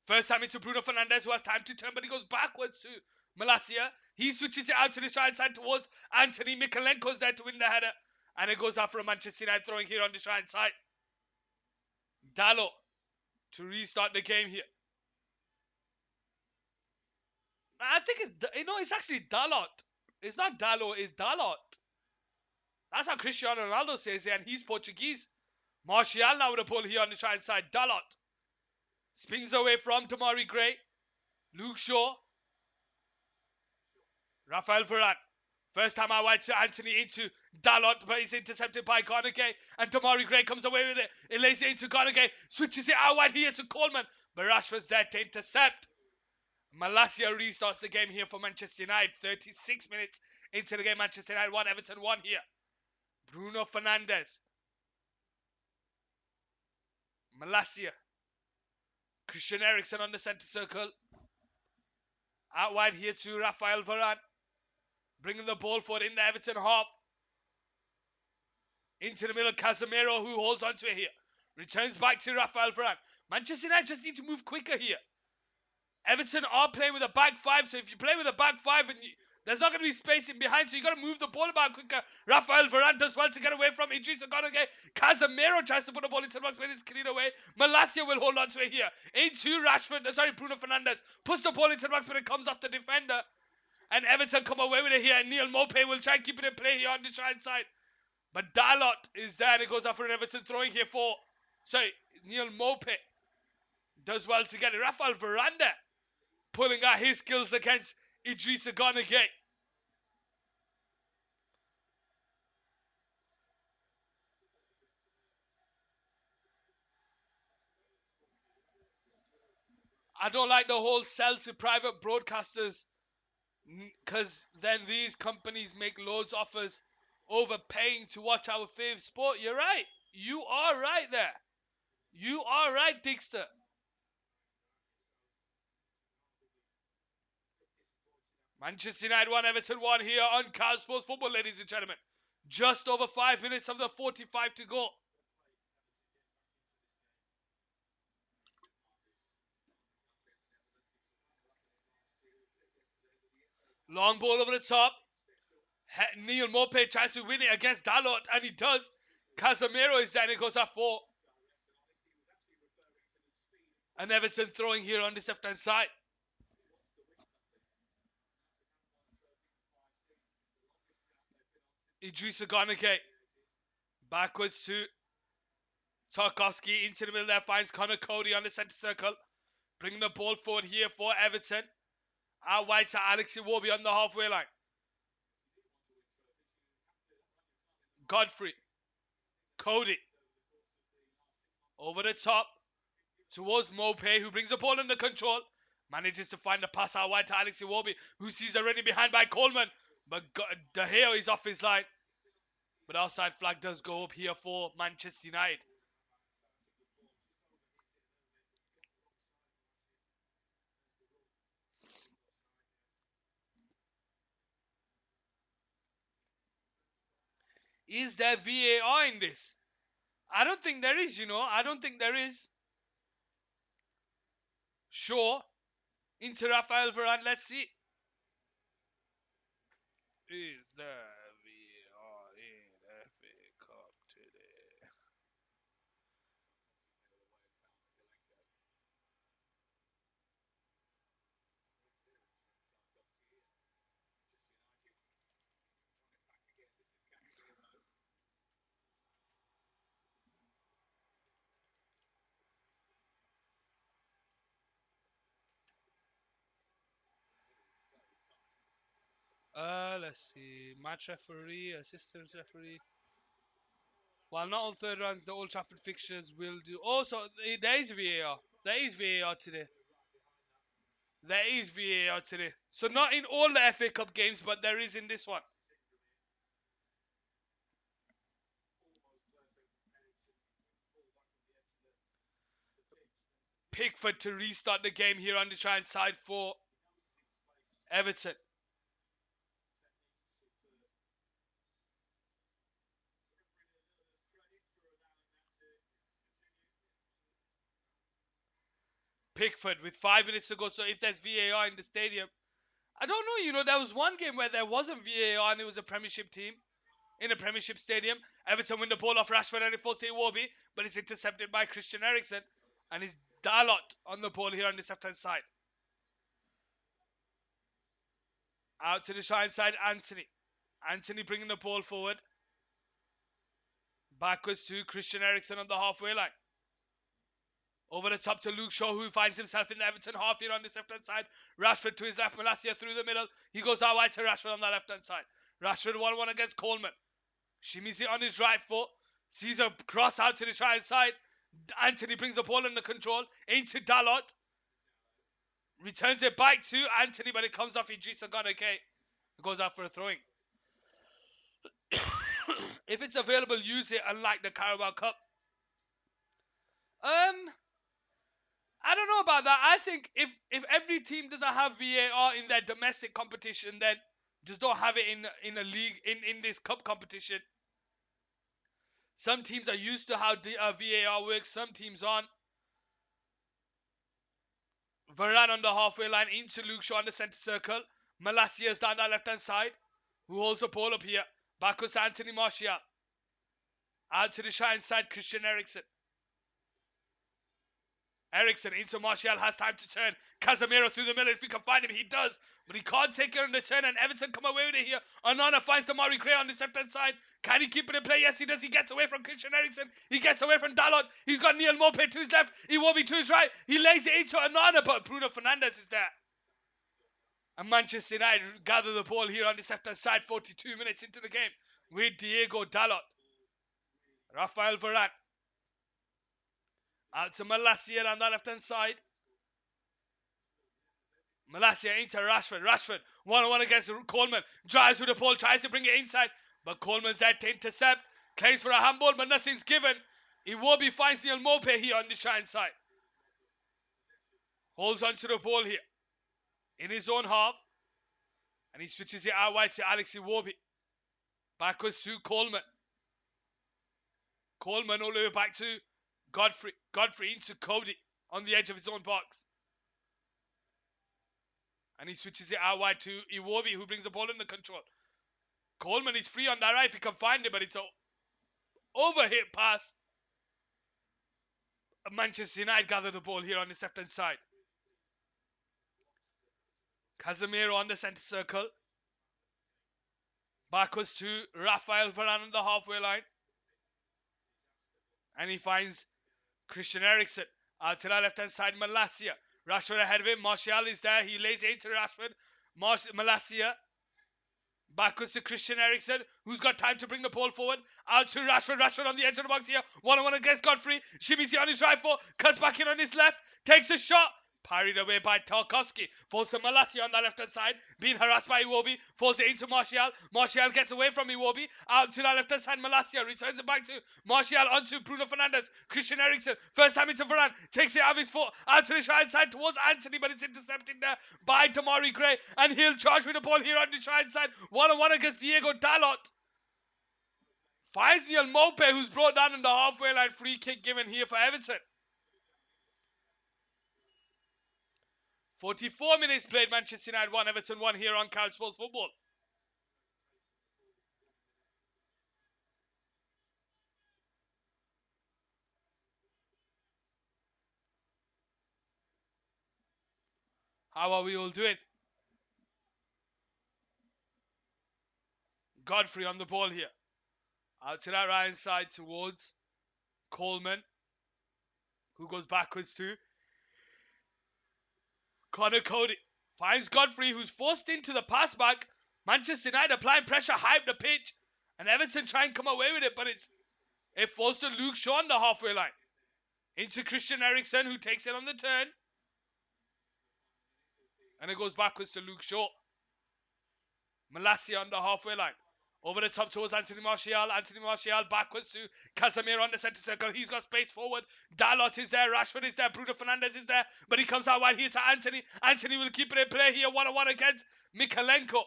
First time into Bruno Fernandes, who has time to turn, but he goes backwards to Malacia. He switches it out to the right side towards Anthony. Mikalenko's there to win the header. And it goes out for a Manchester United throwing here on the right side. Dallo to restart the game here. I think it's actually Dalot. It's not Dallo, it's Dalot. That's how Cristiano Ronaldo says it, and he's Portuguese. Martial now with a ball here on the right side. Dalot spins away from Damari Gray. Luke Shaw. Rafael Varane. First time out wide to Anthony into Dalot, but he's intercepted by Gay. And Damari Gray comes away with it. It lays it into Gay. Switches it out wide here to Coleman. But Rashford's there to intercept. Malacia restarts the game here for Manchester United. 36 minutes into the game. Manchester United 1, Everton 1 here. Bruno Fernandes. Malacia. Christian Eriksen on the centre circle. Out wide here to Rafael Varane. Bringing the ball forward in the Everton half. Into the middle, Casemiro, who holds onto it here. Returns back to Rafael Varane. Manchester United just need to move quicker here. Everton are playing with a back five, so if you play with a back five, there's not going to be space in behind, so you got to move the ball about quicker. Rafael Varane does well to get away from Idrissa Gueye. Casemiro tries to put the ball into the box, but it's cleared away. Malacia will hold on to it here. Into Bruno Fernandes. Puts the ball into the box, but it comes off the defender. And Everton come away with it here, and Neil Mope will try and keep it in play here on the right side. But Dalot is there, and it goes out for an Everton throwing here for... Neil Mope does well to get it. Rafael Varane pulling out his skills against Idrissa Gueye. I don't like the whole sell to private broadcasters, because then these companies make loads offers overpaying to watch our fave sport. You're right. You are right there. You are right, Dixter. Manchester United 1, Everton 1 here on Carl Sports Football, ladies and gentlemen. Just over 5 minutes of the 45 to go. Long ball over the top. Neil Mope tries to win it against Dalot, and he does. Casemiro is there, and it goes at 4. And Everton throwing here on this left-hand side. Idrissa Gueye. Backwards to Tarkovsky into the middle there. Finds Connor Cody on the centre circle. Bringing the ball forward here for Everton. Out wide to Alex Iwobi on the halfway line. Godfrey. Cody. Over the top. Towards Mope, who brings the ball under control. Manages to find the pass out wide to Alex Iwobi, who sees the running behind by Coleman. But De Gea is off his line. But outside flag does go up here for Manchester United. Is there VAR in this? I don't think there is, I don't think there is. Sure. Into Rafael Varane. Let's see. Is there VAR in FA Cup today? Let's see. Match referee, assistant referee. While not all third rounds, the Old Trafford fixtures will do. Also, there is VAR. There is VAR today. There is VAR today. So not in all the FA Cup games, but there is in this one. Pickford to restart the game here on the try side for Everton. Pickford with 5 minutes to go. So if there's VAR in the stadium, I don't know. There was one game where there wasn't VAR and it was a Premiership team in a Premiership stadium. Everton win the ball off Rashford and it falls to Iwobi, but it's intercepted by Christian Eriksen, and it's Dalot on the ball here on the left-hand side. Out to the side side, Anthony. Anthony bringing the ball forward. Backwards to Christian Eriksen on the halfway line. Over the top to Luke Shaw, who finds himself in the Everton half here on this left-hand side. Rashford to his left, Malacia through the middle. He goes out wide to Rashford on the left-hand side. Rashford 1-1 against Coleman. Shimmies it on his right foot. Sees a cross out to the right side. Anthony brings the ball under control. Into Dalot. Returns it back to Anthony, but it comes off Idrissa Gueye. It goes out for a throwing. If it's available, use it, unlike the Carabao Cup. I don't know about that. I think if every team doesn't have VAR in their domestic competition, then just don't have it in a league in this cup competition. Some teams are used to how VAR works. Some teams aren't. Varane on the halfway line into Luke Shaw on the centre circle. Malacia's down that left hand side. Who holds the ball up here? Backwards to Anthony Martial. Out to the right side, Christian Eriksen. Eriksen into Martial, has time to turn. Casemiro through the middle, if he can find him, he does. But he can't take it on the turn, and Everton come away with it here. Onana finds Damari Gray on the left-hand side. Can he keep it in play? Yes, he does. He gets away from Christian Eriksen. He gets away from Dalot. He's got Neil Mope to his left. Iwobi to his right. He lays it into Onana, but Bruno Fernandes is there. And Manchester United gather the ball here on the left-hand side, 42 minutes into the game, with Diego Dalot. Rafael Varane. Out to Malacia on the left-hand side. Malacia into Rashford. Rashford, 1-on-1 against Coleman. Drives with the ball, tries to bring it inside. But Coleman's there to intercept. Claims for a handball, but nothing's given. Iwobi finds Neil Mope here on the shine side. Holds onto the ball here. In his own half. And he switches it out wide to Alex Iwobi. Backwards to Coleman. Coleman all the way back to Godfrey. Godfrey into Cody on the edge of his own box. And he switches it out wide to Iwobi, who brings the ball under control. Coleman is free on that right if he can find it, but it's an overhit pass. Manchester United gather the ball here on the left-hand side. Casemiro on the centre circle. Backwards to Rafael Varane on the halfway line. And he finds Christian Eriksen. Out to the left-hand side, Malacia. Rashford ahead of him. Martial is there. He lays it into Rashford. Malacia. Backwards to Christian Eriksen, who's got time to bring the ball forward. Out to Rashford. Rashford on the edge of the box here. One-on-one against Godfrey. Shimmies on his right foot. Cuts back in on his left. Takes a shot. Parried away by Tarkovsky. Falls to Malacia on the left-hand side. Being harassed by Iwobi. Falls it into Martial. Martial gets away from Iwobi. Out to the left-hand side. Malacia returns it back to Martial onto Bruno Fernandes. Christian Eriksen. First time into Varane. Takes it out of his foot. Out to the right side towards Anthony. But it's intercepted there by Damari Gray. And he'll charge with the ball here on the right side. One-on-one against Diego Dalot. Finds Neil Mope, who's brought down on the halfway line. Free kick given here for Everton. 44 minutes played, Manchester United 1, Everton 1 here on Couch Sports Football. How are we all doing? Godfrey on the ball here. Out to that right side towards Coleman, who goes backwards to Connor Cody. Finds Godfrey, who's forced into the pass back. Manchester United applying pressure, hype the pitch. And Everton try and come away with it, but it falls to Luke Shaw on the halfway line. Into Christian Eriksen, who takes it on the turn. And it goes backwards to Luke Shaw. Malacia on the halfway line. Over the top towards Anthony Martial. Anthony Martial backwards to Casemiro on the centre circle. He's got space forward. Dalot is there. Rashford is there. Bruno Fernandes is there. But he comes out wide here to Anthony. Anthony will keep it in play here. One-on-one against Mikalenko.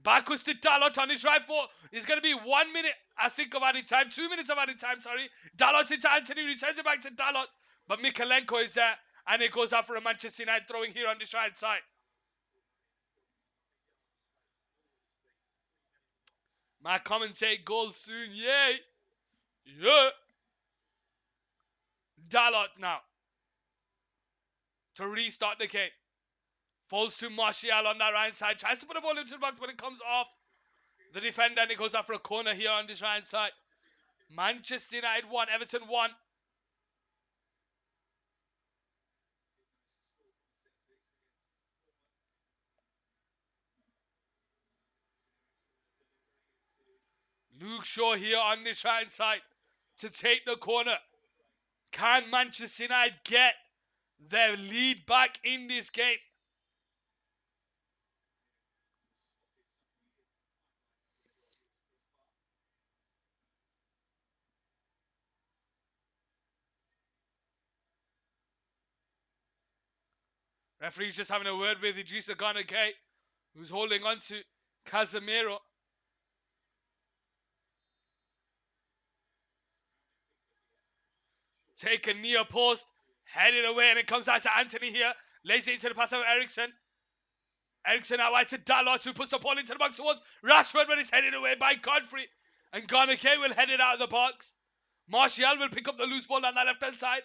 Backwards to Dalot on his right foot. It's going to be 1 minute, I think, of added time. 2 minutes of added time, sorry. Dalot into Anthony. Returns it back to Dalot. But Mikalenko is there. And it goes out for a Manchester United throwing here on the right side. My commentate goal soon, yay! Yeah! Dalot now. To restart the game. Falls to Martial on that right side. Tries to put the ball into the box, but it comes off the defender and it goes out for a corner here on this right side. Manchester United 1, Everton 1. Luke Shaw here on this right side to take the corner. Can Manchester United get their lead back in this game? Referee's just having a word with Idrissa Gana Gueye, who's holding on to Casemiro. Take a near post, head it away, and it comes out to Anthony here. Lays it into the path of Eriksen. Eriksen out wide to Dalot, who puts the ball into the box towards Rashford, but it's headed away by Godfrey. And Garnache will head it out of the box. Martial will pick up the loose ball on that left-hand side.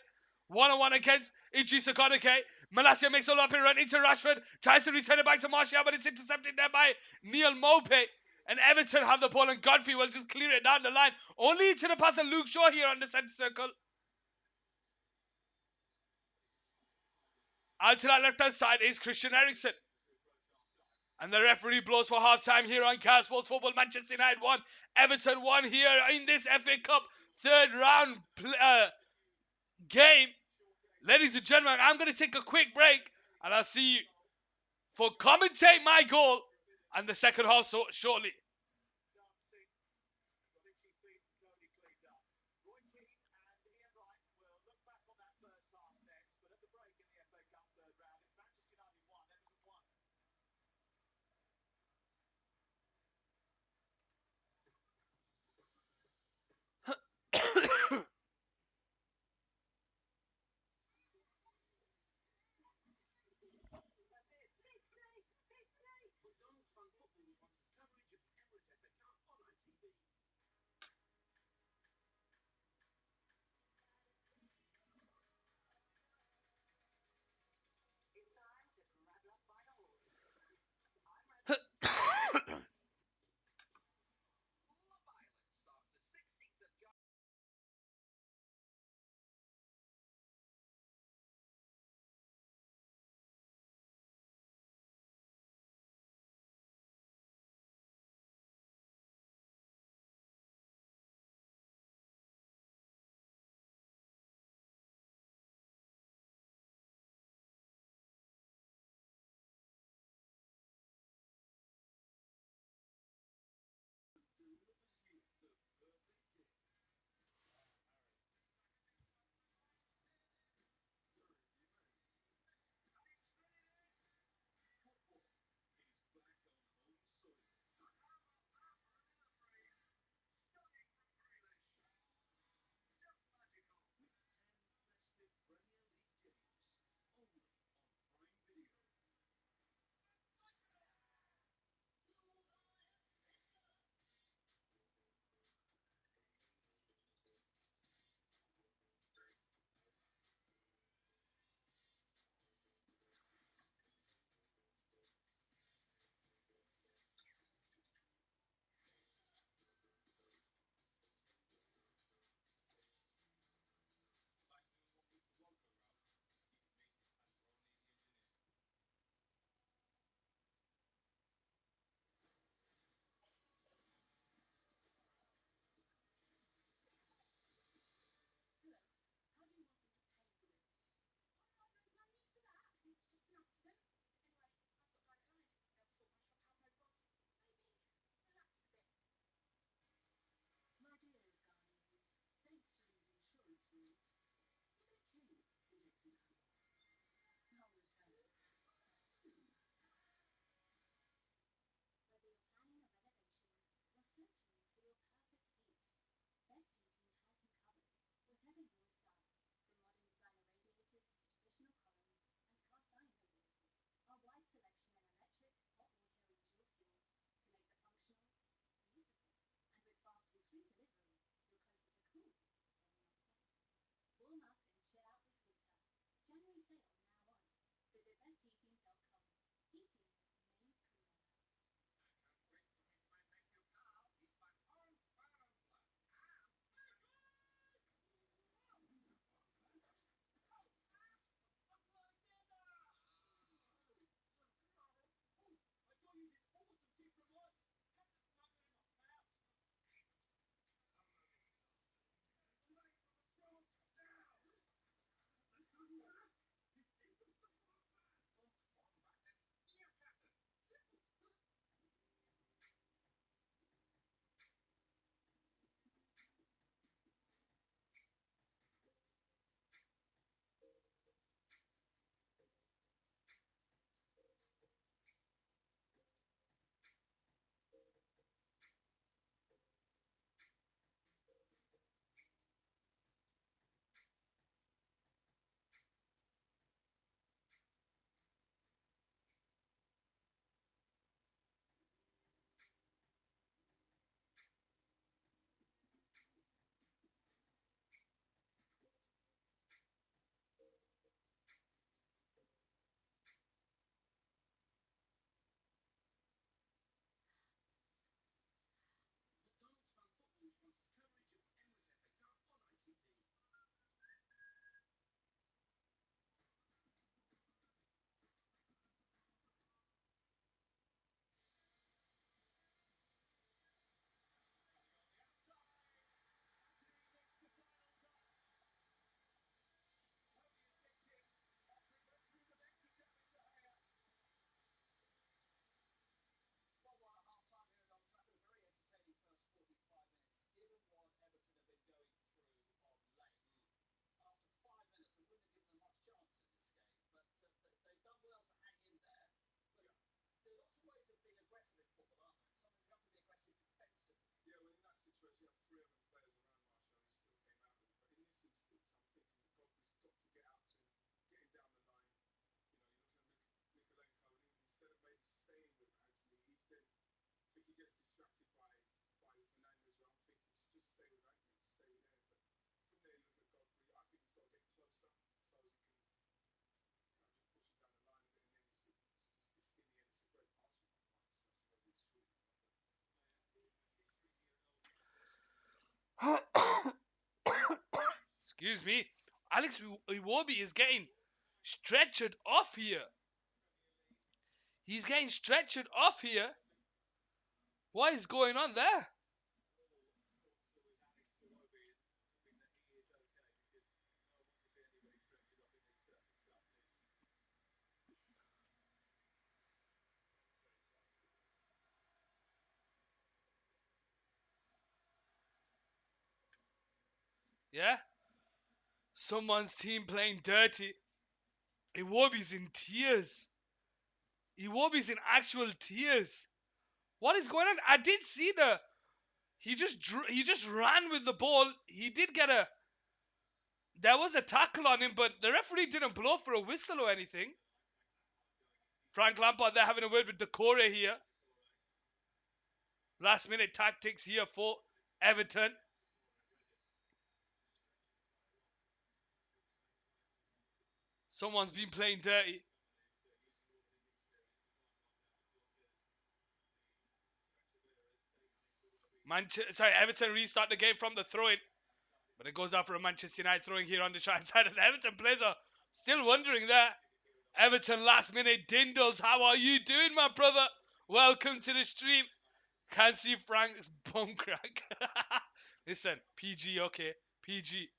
One-on-one against Idrissa Garnache. Malacia makes a up and run into Rashford. Tries to return it back to Martial, but it's intercepted there by Neil Mope. And Everton have the ball, and Godfrey will just clear it down the line. Only into the pass of Luke Shaw here on the centre circle. Out to that left-hand side is Christian Eriksen. And the referee blows for half-time here on Cal Sports Football. Manchester United 1, Everton 1 here in this FA Cup third round game. Ladies and gentlemen, I'm going to take a quick break. And I'll see you for commentate my goal and the second half shortly. Excuse me. Alex Iwobi is getting stretchered off here. He's getting stretchered off here. What is going on there? Yeah? Someone's team playing dirty. Iwobi's in tears. Iwobi's in actual tears. What is going on? I did see the. He just ran with the ball. He did get a. There was a tackle on him, but the referee didn't blow for a whistle or anything. Frank Lampard, they're having a word with Decore here. Last minute tactics here for Everton. Someone's been playing dirty. Everton restart the game from the throw-in. But it goes out for a Manchester United throwing here on the right side. And Everton players are still wondering there. Everton last minute. Dindles, how are you doing, my brother? Welcome to the stream. Can't see Frank's bum crack. Listen, PG, okay. PG.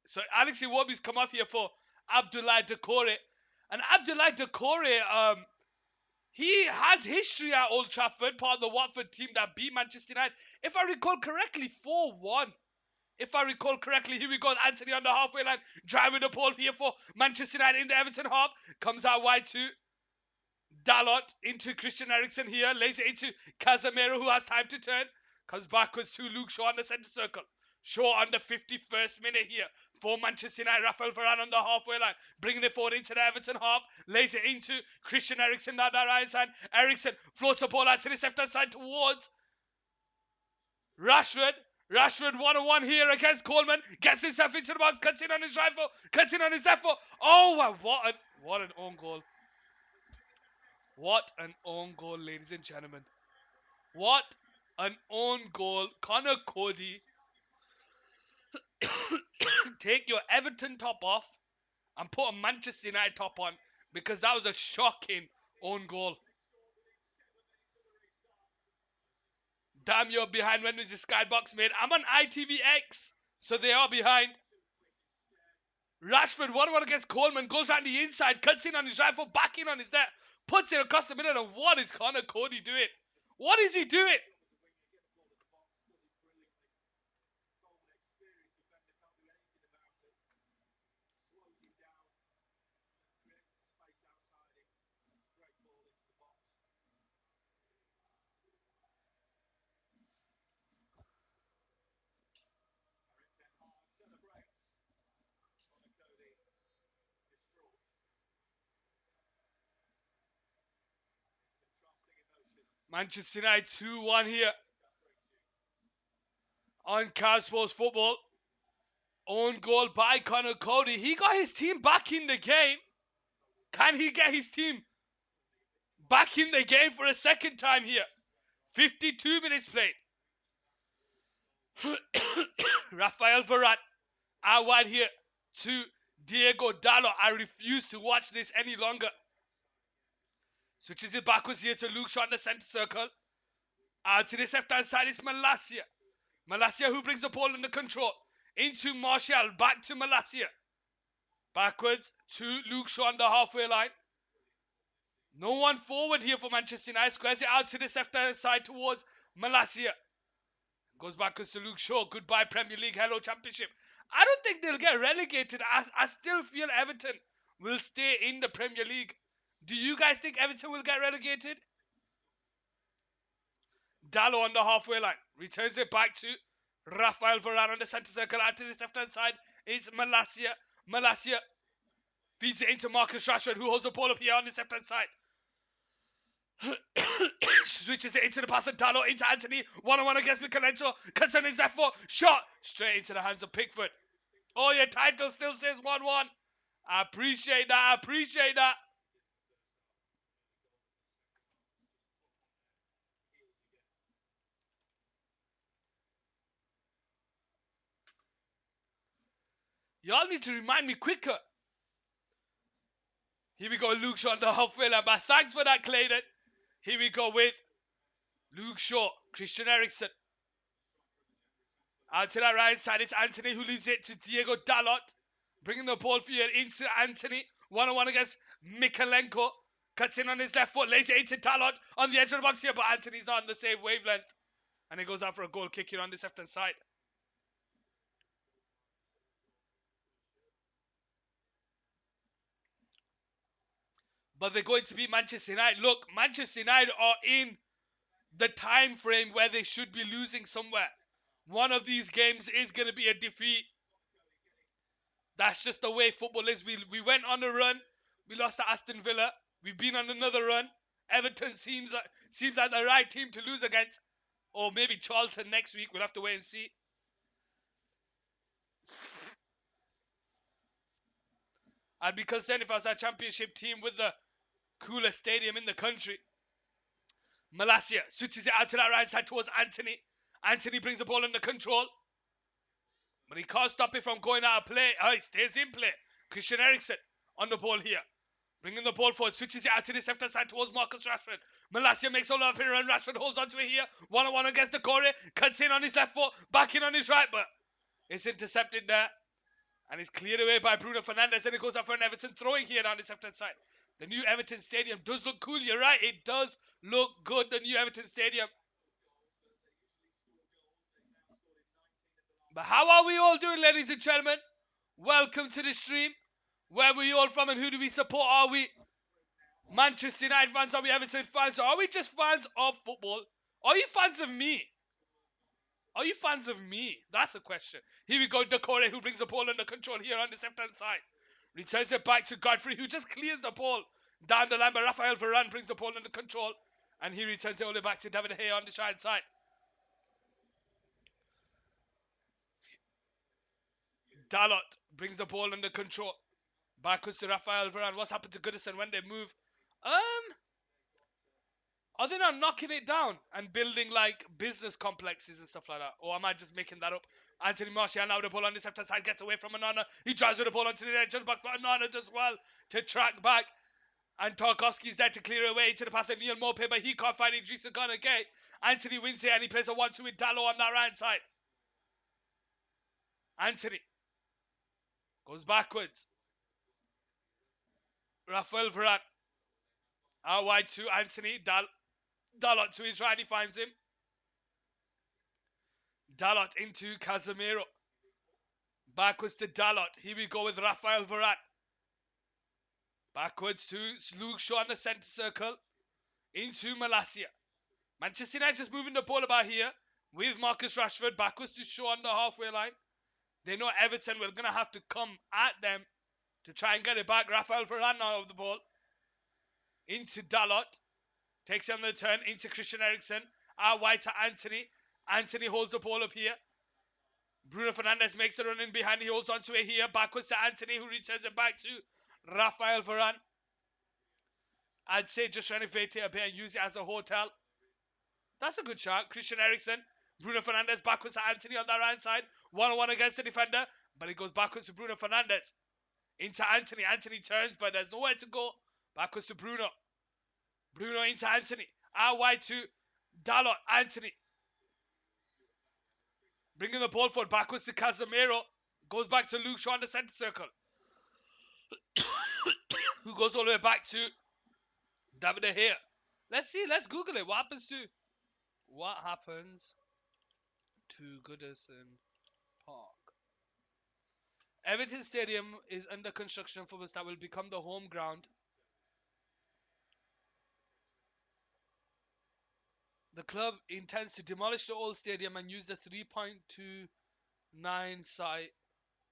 So Alex Iwobi's come off here for Abdoulaye Decore. And Abdoulaye Decore, he has history at Old Trafford, part of the Watford team that beat Manchester United. If I recall correctly, 4-1. If I recall correctly, here we go. Anthony on the halfway line, driving the ball here for Manchester United in the Everton half. Comes out wide to Dalot into Christian Eriksen here. Lays it into Casemiro, who has time to turn. Comes backwards to Luke Shaw on the centre circle. Shaw on the 51st minute here for Manchester United. Rafael Varane on the halfway line, bringing it forward into the Everton half. Lays it into Christian Eriksen down the right side. Eriksen floats the ball out to the left hand side towards Rashford. Rashford 1-on-1 here against Coleman. Gets himself into the box. Cuts in on his rifle. Cuts in on his left foot. Oh, what an own goal. What an own goal, ladies and gentlemen. What an own goal. Connor Cody. Take your Everton top off and put a Manchester United top on, because that was a shocking own goal. Damn, you're behind. When was the skybox made? I'm on ITVX, so they are behind. Rashford 1-1 against Coleman. Goes around the inside. Cuts in on his right foot. Back in on his left. Puts it across the middle. And what is Connor Cody doing? What is he doing? Manchester United 2-1 here on Car Sports Football. Own goal by Connor Cody. He got his team back in the game. Can he get his team back in the game for a second time here? 52 minutes played. Rafael Varane out wide here to Diego Dalot. I refuse to watch this any longer. Switches it backwards here to Luke Shaw in the centre circle. Out to the left hand side is Malacia. Malacia, who brings the ball under control. Into Martial. Back to Malacia. Backwards to Luke Shaw on the halfway line. No one forward here for Manchester United. Squares it out to the left hand side towards Malacia. Goes backwards to Luke Shaw. Goodbye Premier League. Hello Championship. I don't think they'll get relegated. I still feel Everton will stay in the Premier League. Do you guys think Everton will get relegated? Dalot on the halfway line. Returns it back to Rafael Varane on the centre circle. Out to the left hand side. It's Malacia. Malacia feeds it into Marcus Rashford, who holds the ball up here on the left hand side. Switches it into the pass of Dalot into Anthony. 1-on-1 against Michelenzo. Cuts on his left foot. Shot straight into the hands of Pickford. Oh, your title still says 1-1. I appreciate that. I appreciate that. Y'all need to remind me quicker. Here we go, Luke Shaw on the halfway line. But thanks for that, Clayton. Here we go with Luke Shaw, Christian Eriksen. Out to that right side, it's Anthony who leaves it to Diego Dalot. Bringing the ball for you into Anthony. 1-on-1 against Mikalenko. Cuts in on his left foot, lays it into Dalot on the edge of the box here, but Anthony's not on the same wavelength. And he goes out for a goal kick here on this left-hand side. But they're going to beat Manchester United. Look, Manchester United are in the time frame where they should be losing somewhere. One of these games is going to be a defeat. That's just the way football is. We went on a run. We lost to Aston Villa. We've been on another run. Everton seems like the right team to lose against. Or maybe Charlton next week. We'll have to wait and see. I'd be concerned if I was a championship team with the coolest stadium in the country. Malacia switches it out to that right side towards Anthony. Anthony brings the ball under control. But he can't stop it from going out of play. Oh, he stays in play. Christian Eriksen on the ball here. Bringing the ball forward. Switches it out to the left side towards Marcus Rashford. Malacia makes all of it and Rashford holds onto it here. 1-on-1 against the Corey. Cuts in on his left foot. Back in on his right. But it's intercepted there. And it's cleared away by Bruno Fernandes. And it goes up for an Everton throwing here down this left-hand side. The new Everton Stadium does look cool. You're right. It does look good. The new Everton Stadium. But how are we all doing, ladies and gentlemen? Welcome to the stream. Where were you all from and who do we support? Are we Manchester United fans? Are we Everton fans? Or are we just fans of football? Are you fans of me? Are you fans of me? That's a question. Here we go, Decore, who brings the ball under control here on the left-hand side. Returns it back to Godfrey, who just clears the ball down the line. But Rafael Varane brings the ball under control. And he returns it all the way back to David Hay on the right side. Dalot brings the ball under control. Backwards to Rafael Varane. What's happened to Goodison when they move? Are they not knocking it down and building like business complexes and stuff like that? Or am I just making that up? Anthony Martial now with the ball on the left side gets away from Onana. He drives with the ball onto the edge of the box, but Onana does well to track back. And Tarkovsky's there to clear away to the path of Neil Maupay, but he can't find Idrissa Gana Gay. Anthony wins it and he plays a 1-2 with Dalot on that right side. Anthony goes backwards. Rafael Varane out wide to Anthony. Dalot to his right, he finds him. Dalot into Casemiro. Backwards to Dalot. Here we go with Rafael Varane. Backwards to Luke Shaw in the centre circle. Into Malacia. Manchester United just moving the ball about here. With Marcus Rashford. Backwards to Shaw on the halfway line. They know Everton were going to have to come at them to try and get it back. Rafael Varane now of the ball. Into Dalot. Takes it on the turn. Into Christian Eriksen. Out wide to Anthony. Anthony holds the ball up here. Bruno Fernandes makes the run in behind. He holds onto it here. Backwards to Anthony, who returns it back to Rafael Varane. I'd say just renovate it a bit and use it as a hotel. That's a good shot. Christian Eriksen. Bruno Fernandes backwards to Anthony on that right side. 1-on-1 against the defender. But it goes backwards to Bruno Fernandes. Into Anthony. Anthony turns, but there's nowhere to go. Backwards to Bruno. Bruno into Anthony. Out wide to Dalot. Anthony. Bringing the ball forward. Backwards to Casemiro. Goes back to Luke Shaw in the centre circle. Who goes all the way back to David De Gea. Let's see. Let's Google it. What happens to Goodison Park? Everton Stadium is under construction for us that will become the home ground. The club intends to demolish the old stadium and use the 3.29 site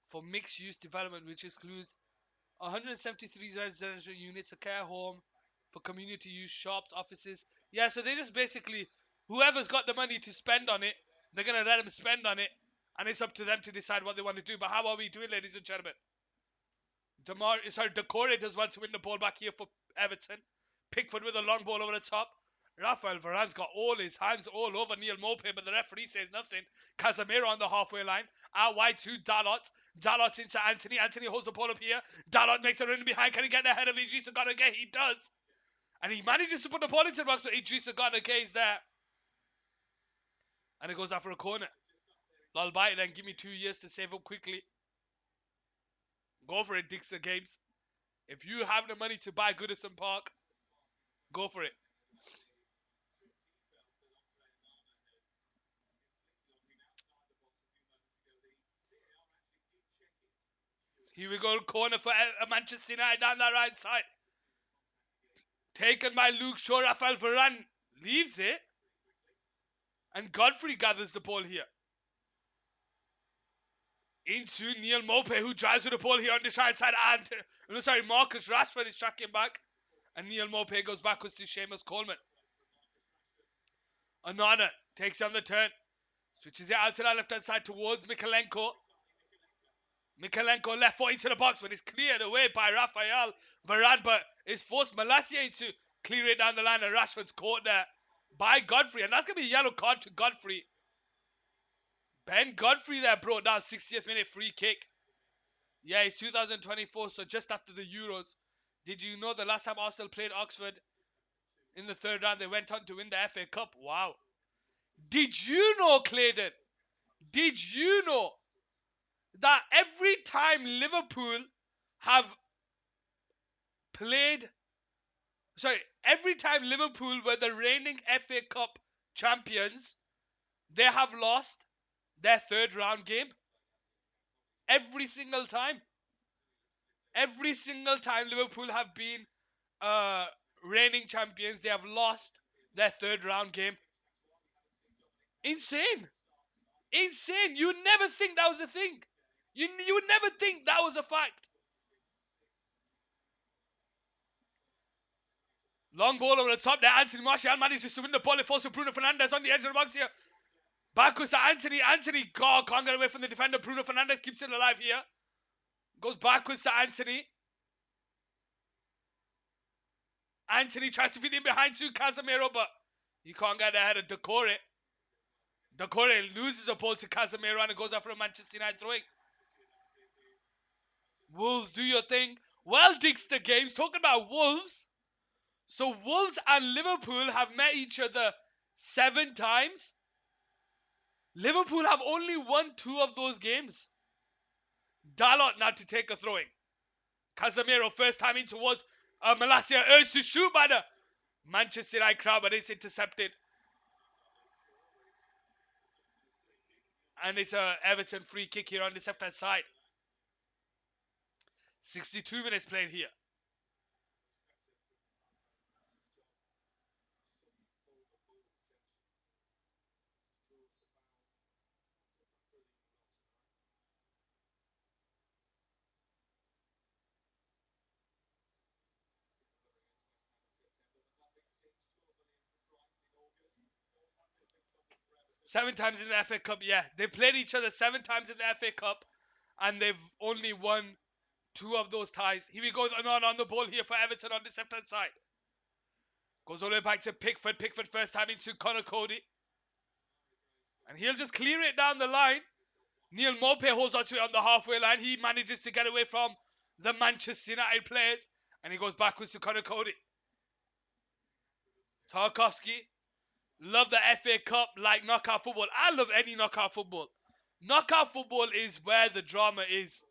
for mixed-use development, which includes 173 residential units, a care home for community use, shops, offices. Yeah, so they just basically, whoever's got the money to spend on it, they're going to let them spend on it, and it's up to them to decide what they want to do. But how are we doing, ladies and gentlemen? Decore does well to win the ball back here for Everton. Pickford with a long ball over the top. Rafael Varane's got all his hands all over Neil Maupay, but the referee says nothing. Casemiro on the halfway line. Out wide to Dalot. Dalot into Anthony. Anthony holds the ball up here. Dalot makes a run behind. Can he get ahead of Idrissa Gana Gueye? He does. And he manages to put the ball into the box, but Idrissa Gana Gueye is there. And it goes out for a corner. Lol, buy it then. Give me 2 years to save up quickly. Go for it, Dixter Games. If you have the money to buy Goodison Park, go for it. Here we go, corner for Manchester United down that right side. Taken by Luke Shaw. Rafael Varane leaves it. And Godfrey gathers the ball here. Into Neil Maupay, who drives with the ball here on the right side. And Marcus Rashford is tracking back. And Neil Maupay goes backwards to Seamus Coleman. Onana takes on the turn. Switches it out to the left-hand side towards Mikalenko. Mikalenko left foot into the box, but it's cleared away by Rafael Varane, but it's forced Malacia to clear it down the line, and Rashford's caught there by Godfrey, and that's going to be a yellow card to Godfrey. Ben Godfrey there brought down 60th minute free kick. Yeah, it's 2024, so just after the Euros. Did you know the last time Arsenal played Oxford in the third round, they went on to win the FA Cup? Wow. Did you know, Clayton? Did you know that every time Liverpool have played, every time Liverpool were the reigning FA Cup champions, they have lost their third round game? Every single time. Every single time Liverpool have been reigning champions, they have lost their third round game. Insane. Insane. You would never think that was a thing. You would never think that was a fact. Long ball over the top there. Anthony Martial manages to win the ball. It falls to Bruno Fernandes on the edge of the box here. Backwards to Anthony. Anthony can't get away from the defender. Bruno Fernandes keeps it alive here. Goes backwards to Anthony. Anthony tries to feed in behind to Casemiro, but he can't get ahead of Decore. Decore loses the ball to Casemiro and it goes out for a Manchester United throwing. Wolves, do your thing. Well, Dixter Games, talking about Wolves. So Wolves and Liverpool have met each other 7 times. Liverpool have only won 2 of those games. Dalot now to take a throwing. Casemiro first time in towards Malacia, urged to shoot by the Manchester United crowd, but it's intercepted. And it's a Everton free kick here on the left-hand side. 62 minutes played here. Seven times in the FA Cup, yeah. They've played each other 7 times in the FA Cup, and they've only won 2 of those ties. Here we go on the ball here for Everton on the left-hand side. Goes all the way back to Pickford. Pickford first time into Connor Cody. And he'll just clear it down the line. Neil Maupay holds onto it on the halfway line. He manages to get away from the Manchester United players. And he goes backwards to Connor Cody. Tarkovsky. Love the FA Cup like knockout football. I love any knockout football. Knockout football is where the drama is.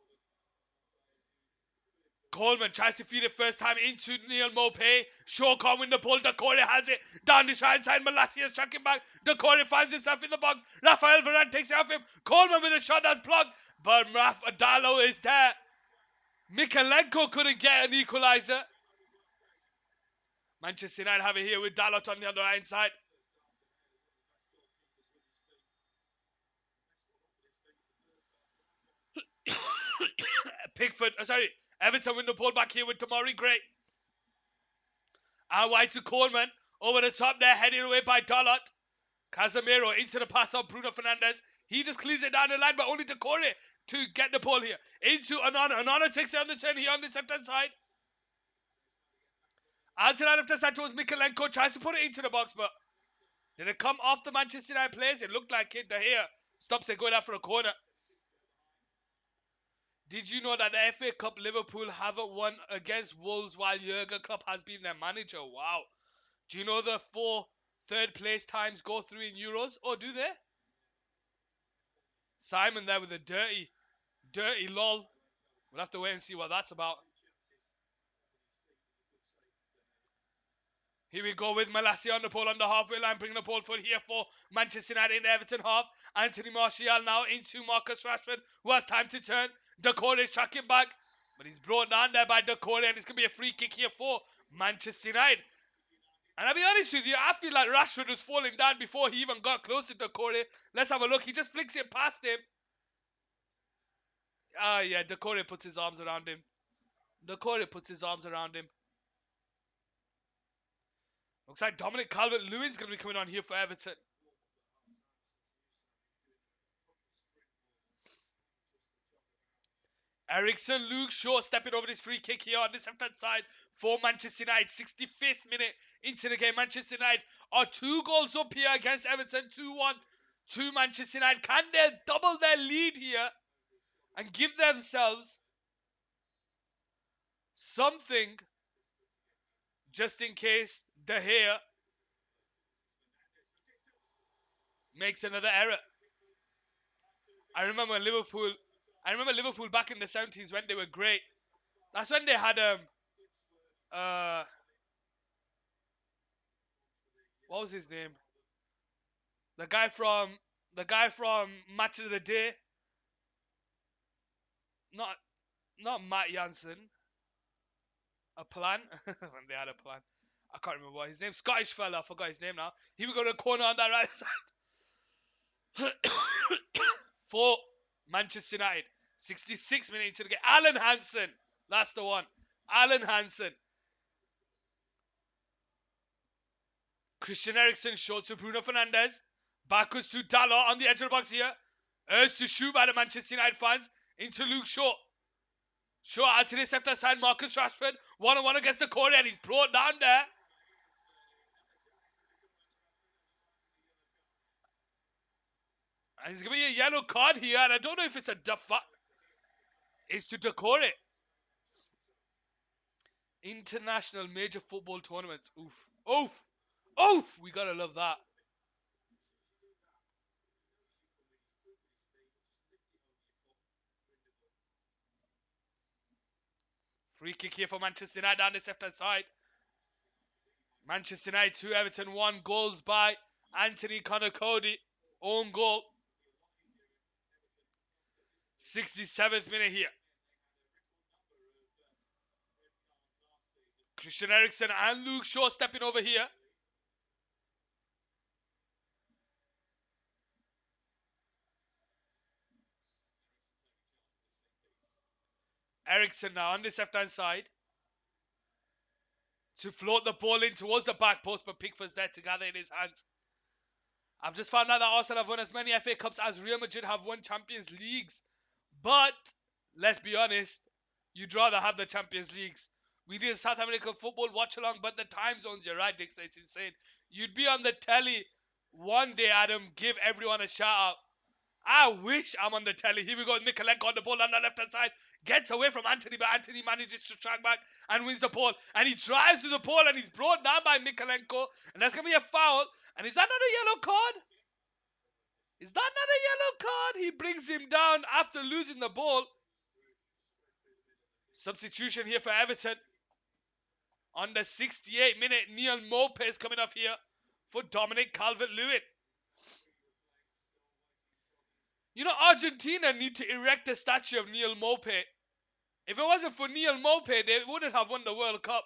Coleman tries to feed it first time into Neil Maupay. Shaw can't win the ball. Decore has it. Down the right side. Malacia is tracking back. Decore finds himself in the box. Rafael Varane takes it off him. Coleman with a shot that's blocked. But Adalo is there. Mikalenko couldn't get an equaliser. Manchester United have it here with Dalot on the other right side. Everton win the ball back here with Tamari Gray. Out wide to Coleman. Over the top there, heading away by Dalot. Casemiro into the path of Bruno Fernandes. He just clears it down the line, but only Decore to get the ball here. Into Onana. Onana takes it on the turn here on the left-hand side. Outside left side towards Mikalenko, tries to put it into the box, but did it come off the Manchester United players? It looked like it. De Gea stops it going out for a corner. Did you know that the FA Cup Liverpool haven't won against Wolves while Jurgen Klopp has been their manager? Wow. Do you know the 4 third place times go through in Euros? Or do they? Simon there with a dirty lol. We'll have to wait and see what that's about. Here we go with Malacia on the pole on the halfway line, bringing the ball forward here for Manchester United in the Everton half. Anthony Martial now into Marcus Rashford, who has time to turn. Decore is tracking back, but he's brought down there by Decore, and it's going to be a free kick here for Manchester United. And I'll be honest with you, I feel like Rashford was falling down before he even got close to Decore. Let's have a look. He just flicks it past him. Ah, yeah, Decore puts his arms around him. Decore puts his arms around him. Looks like Dominic Calvert-Lewin's going to be coming on here for Everton. Ericsson, Luke Shaw stepping over this free kick here on this left-hand side for Manchester United. 65th minute into the game. Manchester United are 2 goals up here against Everton. 2-1 to Manchester United. Can they double their lead here and give themselves something just in case De Gea makes another error? I remember Liverpool back in the 70s when they were great. That's when they had what was his name? The guy from Match of the Day. Not Matt Jansen. A plan. When they had a plan. I can't remember what his name. Scottish fella. I forgot his name now. He would go to the corner on that right side. For Manchester United. 66 minutes into the game. Alan Hansen. That's the one. Alan Hansen. Christian Eriksen short to Bruno Fernandes. Backwards to Dalot on the edge of the box here. Urged to shoot by the Manchester United fans. Into Luke Shaw. Shaw out to the left side. Marcus Rashford. 1-on-1 against the corner, and he's brought down there. And it's going to be a yellow card here. And I don't know if it's a It's to Decore. International major football tournaments. Oof. Oof. Oof. We got to love that. Free kick here for Manchester United down this left-hand side. Manchester United 2, Everton 1. Goals by Anthony Connor-Cody. Own goal. 67th minute here. Christian Eriksen and Luke Shaw stepping over here. Eriksen now on this left-hand side. To float the ball in towards the back post, but Pickford's there to gather in his hands. I've just found out that Arsenal have won as many FA Cups as Real Madrid have won Champions Leagues. But, let's be honest, you'd rather have the Champions Leagues. We did South American football watch along, but the time zones, you're right, Dixon, it's insane. You'd be on the telly one day, Adam, give everyone a shout out. I wish I'm on the telly. Here we go. Mikalenko on the ball on the left-hand side. Gets away from Anthony, but Anthony manages to track back and wins the ball. And he drives to the ball, and he's brought down by Mikalenko. And that's going to be a foul. And is that not a yellow card? Is that not a yellow card? He brings him down after losing the ball. Substitution here for Everton. On the 68th minute, Neil Maupay is coming off here for Dominic Calvert-Lewin. You know, Argentina need to erect a statue of Neil Maupay. If it wasn't for Neil Maupay, they wouldn't have won the World Cup.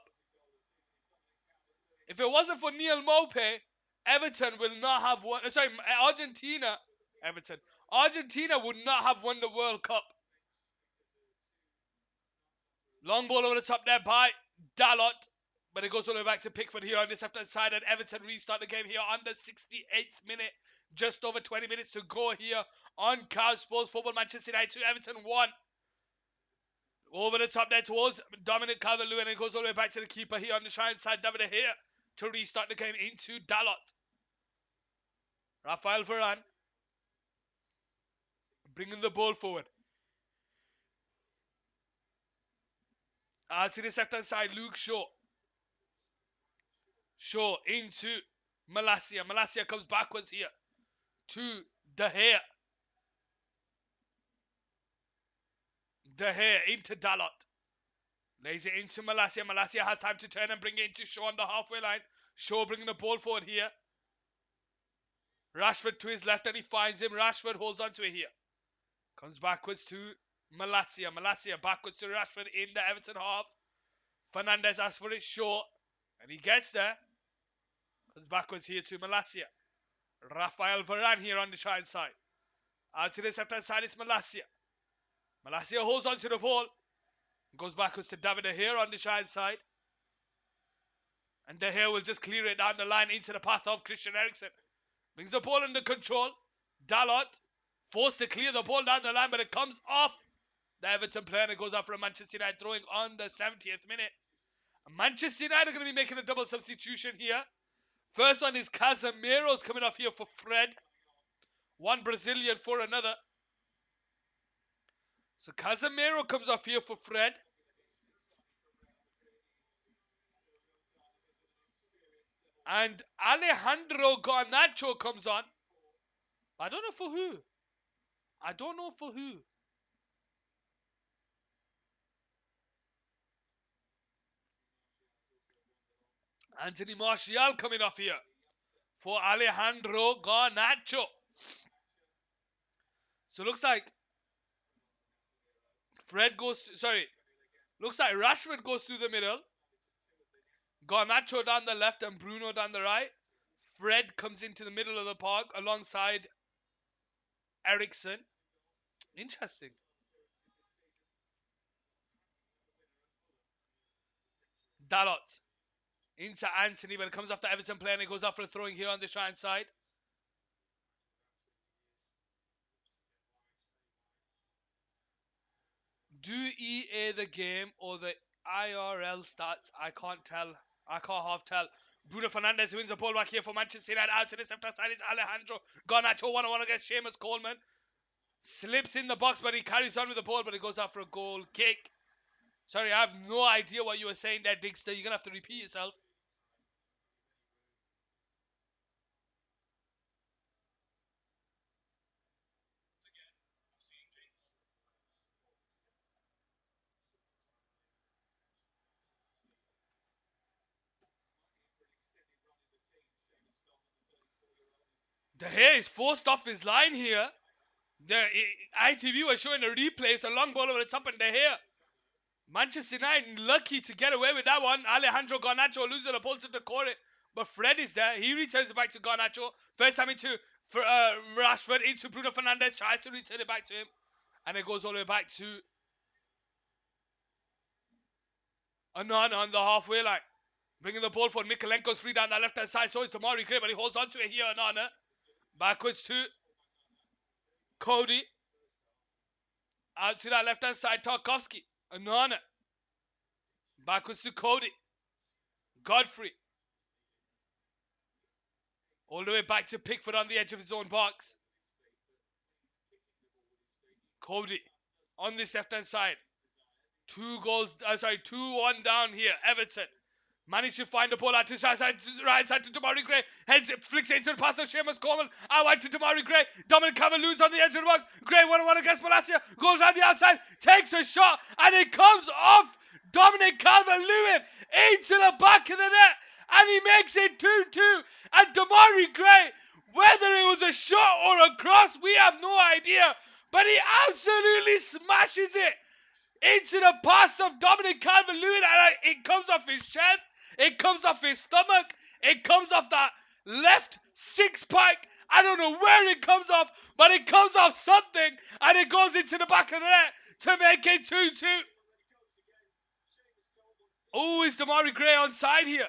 If it wasn't for Neil Maupay, Everton will not have won. Sorry, Argentina would not have won the World Cup. Long ball over the top there by Dalot. But it goes all the way back to Pickford here on this left-hand side. And Everton restart the game here on the 68th minute. Just over 20 minutes to go here on Couch Sports Football. Manchester United 2, Everton 1. Over the top there towards Dominic Calvert-Lewin, and it goes all the way back to the keeper here on the shy side. David here to restart the game into Dalot. Rafael Varane bringing the ball forward. To the left hand side, Luke Shaw. Shaw into Malacia. Malacia comes backwards here to De Gea. De Gea into Dalot. Lays it into Malacia. Malacia has time to turn and bring it into Shaw on the halfway line. Shaw bringing the ball forward here. Rashford to his left and he finds him. Rashford holds on to it here. Comes backwards to Malacia. Malacia backwards to Rashford in the Everton half. Fernandez asks for it. Shaw. And he gets there. Comes backwards here to Malacia. Rafael Varane here on the side side. Out to the left hand side, it's Malacia. Malacia holds on to the ball. Goes backwards to David De Gea on the side side. And De Gea will just clear it down the line into the path of Christian Eriksen. Brings the ball under control. Dalot forced to clear the ball down the line, but it comes off the Everton player and it goes out for a Manchester United throwing on the 70th minute. Manchester United are going to be making a double substitution here. First one is Casemiro's coming off here for Fred. One Brazilian for another. So Casemiro comes off here for Fred. And Alejandro Garnacho comes on. I don't know for who. I don't know for who. Anthony Martial coming off here for Alejandro Garnacho. So looks like looks like Rashford goes through the middle. Garnacho down the left and Bruno down the right. Fred comes into the middle of the park alongside Eriksen. Interesting. Dalot into Anthony, but it comes off the Everton player and it goes off for a throwing here on the right side. Do EA the game or the IRL stats? I can't tell. I can't half tell. Bruno Fernandes wins the ball back here for Manchester United. Out to the left side is Alejandro Garnacho 1-on-1 against Seamus Coleman. Slips in the box, but he carries on with the ball, but it goes out for a goal kick. Sorry, I have no idea what you were saying there, Digster. You're going to have to repeat yourself. De Gea is forced off his line here. The ITV was showing a replay. It's a long ball over the top, and De Gea. Manchester United lucky to get away with that one. Alejandro Garnacho losing the ball to the corner, but Fred is there. He returns it back to Garnacho. First time into Rashford, into Bruno Fernandes. Tries to return it back to him, and it goes all the way back to Anana on the halfway line. Bringing the ball for Mikalenko's free down the left hand side. So is Damari Gray, but he holds on to it here. Anana. Backwards to Cody. Out to that left hand side. Tarkovsky. Anana. Backwards to Cody. Godfrey. All the way back to Pickford on the edge of his own box. Cody. On this left hand side. 2-1 down here. Everton. Managed to find the ball out to right side to Damari Gray. Heads it, flicks it into the pass of Seamus Coleman. Out wide to Damari Gray. Dominic Calvert-Lewin's on the edge of the box. Gray 1-on-1 against Malacia. Goes around the outside. Takes a shot. And it comes off Dominic Calvert-Lewin into the back of the net. And he makes it 2-2. And Damari Gray, whether it was a shot or a cross, we have no idea. But he absolutely smashes it into the pass of Dominic Calvert-Lewin. And it comes off his chest. It comes off his stomach. It comes off that left six-pack. I don't know where it comes off, but it comes off something, and it goes into the back of the net to make it 2-2. Oh, is Damari Gray onside here?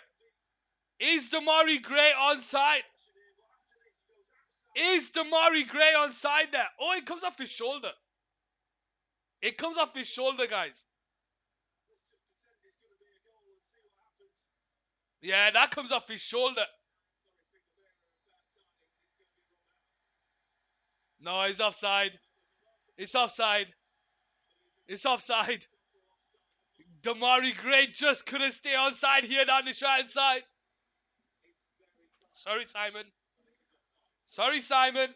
Is Damari Gray onside? Is Damari Gray onside there? Oh, it comes off his shoulder. It comes off his shoulder, guys. Yeah, that comes off his shoulder. No, he's offside. It's offside. It's offside. Damari Gray just couldn't stay onside here down the right side. Sorry, Simon. Sorry, Simon.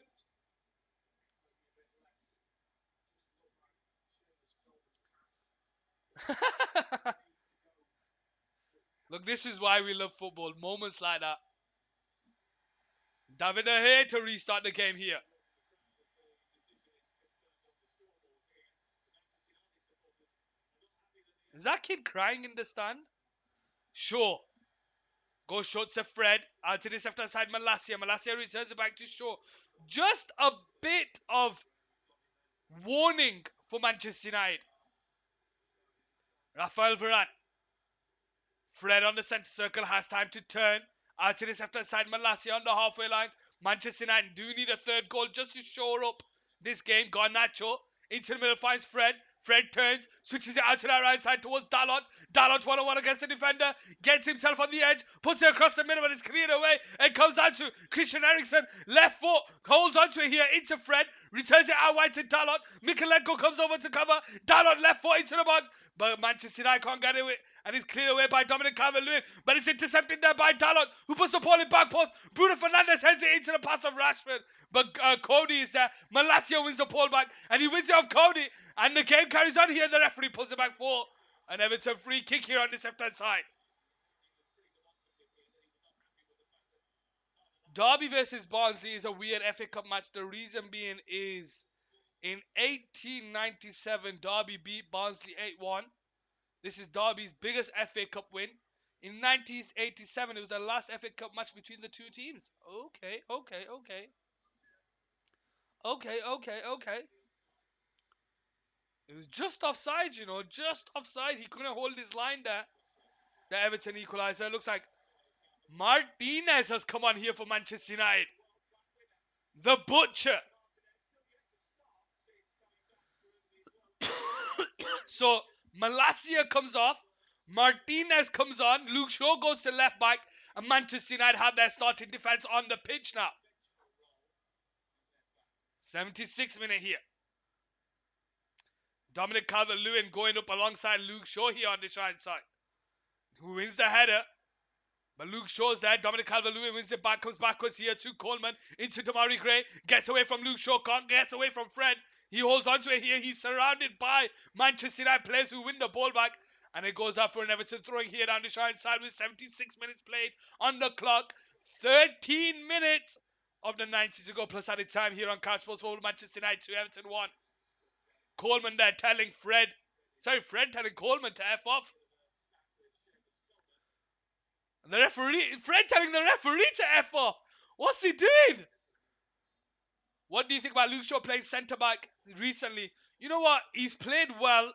Look, this is why we love football. Moments like that. David De Gea to restart the game here. Is that kid crying in the stand? Sure. Go short to Fred. Out to this left hand side, Malacia. Malacia returns it back to Shaw. Just a bit of warning for Manchester United. Rafael Varane. Fred on the centre circle has time to turn. Out to this left hand side, Malacia on the halfway line. Manchester United do need a third goal just to shore up this game. Garnacho into the middle finds Fred. Fred turns, switches it out to that right side towards Dalot. Dalot one-on-one against the defender. Gets himself on the edge, puts it across the middle, but it's cleared away. It comes out to Christian Eriksen. Left foot, holds onto it here into Fred. Returns it out wide to Dalot. Mikalenko comes over to cover. Dalot left foot into the box. But Manchester United can't get it, and it's cleared away by Dominic Calvert-Lewin. But it's intercepted there by Dalot, who puts the ball in back post. Bruno Fernandes heads it into the pass of Rashford. But Cody is there. Malacia wins the ball back, and he wins it off Cody. And the game carries on here. The referee pulls it back for an Everton free kick here on this left-hand side. Derby versus Barnsley is a weird FA Cup match. The reason being is in 1897, Derby beat Barnsley 8-1. This is Derby's biggest FA Cup win. In 1987, it was the last FA Cup match between the two teams. Okay, okay, okay. Okay, okay, okay. It was just offside, just offside. He couldn't hold his line there. The Everton equaliser. Looks like Martinez has come on here for Manchester United. The Butcher. So Malacia comes off. Martinez comes on. Luke Shaw goes to left back. And Manchester United have their starting defence on the pitch now. 76th minute here. Dominic Calvert-Lewin going up alongside Luke Shaw here on the right side. Who wins the header? But Luke Shaw's there. Dominic Calvert-Lewin wins it back, comes backwards here to Coleman, into Damari Gray, gets away from Luke Shaw, gets away from Fred. He holds onto it here. He's surrounded by Manchester United players who win the ball back. And it goes out for an Everton throwing here down the right side with 76 minutes played on the clock. 13 minutes of the 90 to go plus added time here on Couch Sports for Manchester United 2, Everton 1. Coleman there telling Fred telling Coleman to F off. The referee, Fred telling the referee to F off. What's he doing? What do you think about Luke Shaw playing centre back recently? You know what? He's played well,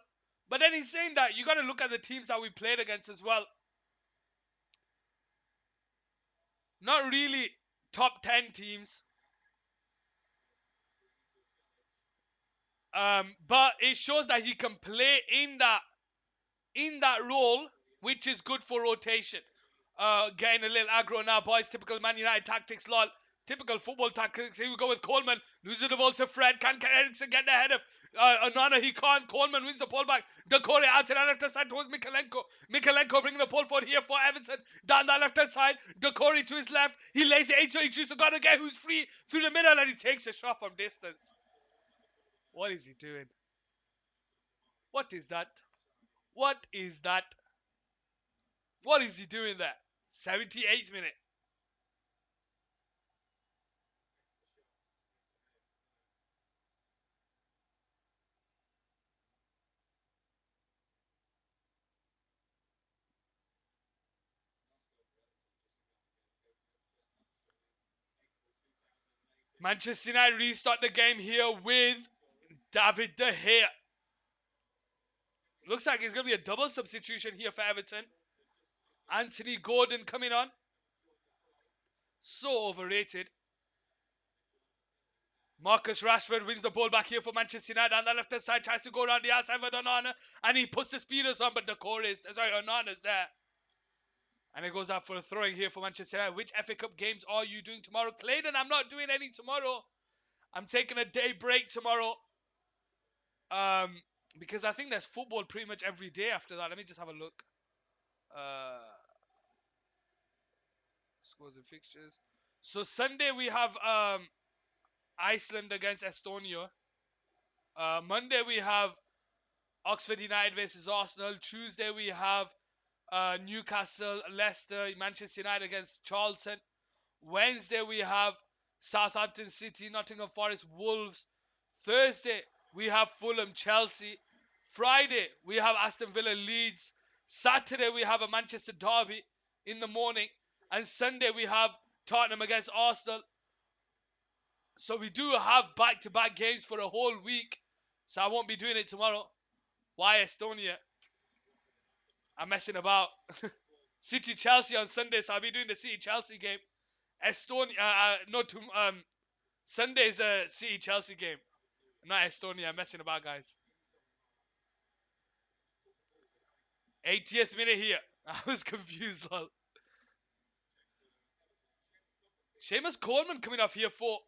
but then he's saying that you got to look at the teams that we played against as well. Not really top 10 teams. But it shows that he can play in that role, which is good for rotation. Getting a little aggro now, boys. Typical Man United tactics, lol. Typical football tactics. Here we go with Coleman. Loses the ball to Fred. Can Eriksen get ahead of Onana? He can't. Coleman wins the ball back. Decore out to the left-hand side towards Mikalenko. Mikalenko bringing the ball forward here for Everton. Down that left-hand side. Decore to his left. He lays it into Idris. Got a guy who's free through the middle, and he takes a shot from distance. What is he doing? What is that? What is that? What is he doing there? 78th minute. Manchester United restart the game here with David De Gea. Looks like it's going to be a double substitution here for Everton. Anthony Gordon coming on. So overrated. Marcus Rashford wins the ball back here for Manchester United on the left-hand side. Tries to go around the outside with Onana. And he puts the speeders on, but Onana's there. And it goes out for a throwing here for Manchester United. Which FA Cup games are you doing tomorrow? Clayton, I'm not doing any tomorrow. I'm taking a day break tomorrow. Because I think there's football pretty much every day after that. Let me just have a look. Scores and fixtures. So Sunday we have Iceland against Estonia. Monday we have Oxford United versus Arsenal. Tuesday we have Newcastle, Leicester, Manchester United against Charlton. Wednesday we have Southampton City, Nottingham Forest, Wolves. Thursday we have Fulham, Chelsea. Friday we have Aston Villa, Leeds. Saturday we have a Manchester derby in the morning. And Sunday we have Tottenham against Arsenal. So we do have back-to-back games for a whole week. So I won't be doing it tomorrow. Why Estonia? I'm messing about. City Chelsea on Sunday, so I'll be doing the City Chelsea game. Estonia, Sunday is a City Chelsea game, not Estonia. I'm messing about, guys. 80th minute here. I was confused, lol. Seamus Coleman coming off here for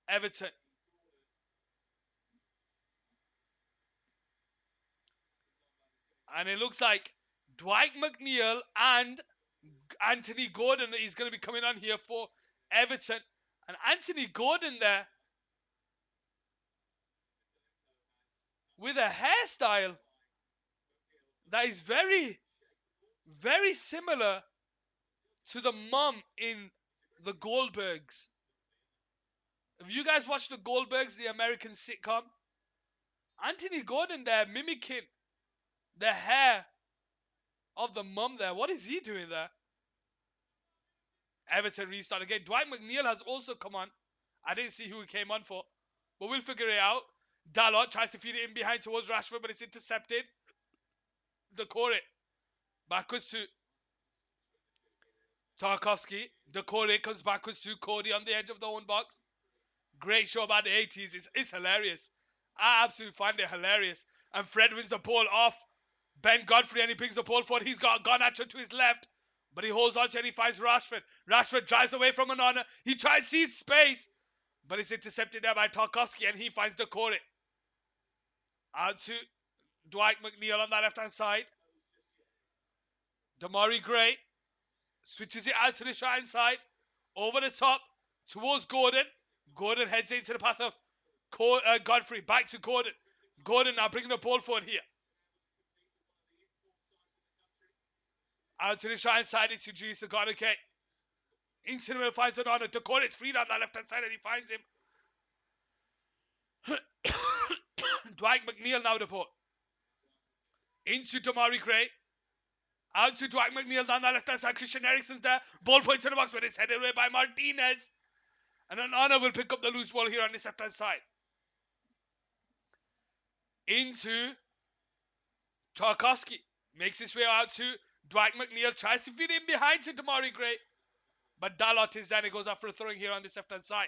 Everton. And it looks like Dwight McNeil and Anthony Gordon is going to be coming on here for Everton. And Anthony Gordon there with a hairstyle that is very, very similar to the mum in the Goldbergs. Have you guys watched the Goldbergs, the American sitcom? Anthony Gordon there mimicking the hair of the mum there. What is he doing there? Everton restart again. Dwight McNeil has also come on. I didn't see who he came on for, but we'll figure it out. Dalot tries to feed it in behind towards Rashford, but it's intercepted. Decore backwards to Tarkovsky. Decore comes backwards to Cody on the edge of the own box. Great show about the 80s. It's hilarious. I absolutely find it hilarious. And Fred wins the ball off Ben Godfrey and he brings the ball forward. He's got Garnacho to his left, but he holds on to and he finds Rashford. Rashford drives away from Onana. He tries to seize space, but it's intercepted there by Tarkovsky and he finds Decore. Out to Dwight McNeil on that left-hand side. Damari Gray switches it out to the right-hand side. Over the top towards Gordon. Gordon heads into the path of Godfrey. Back to Gordon. Gordon now bringing the ball forward here. Out to the right-hand side. It's Idrissa Gana Gueye. Into the middle finds Onana. Decore is free on that left-hand side and he finds him. Dwight McNeil now the ball. Into Damari Gray. Out to Dwight McNeil down the left-hand side. Christian Eriksen's there. Ball point to the box, but it's headed away by Martinez. And Onana will pick up the loose ball here on the left-hand side. Into Tarkovsky. Makes his way out to Dwight McNeil. Tries to feed in behind to Damari Gray. But Dalot is there and he goes out for a throwing here on this left-hand side.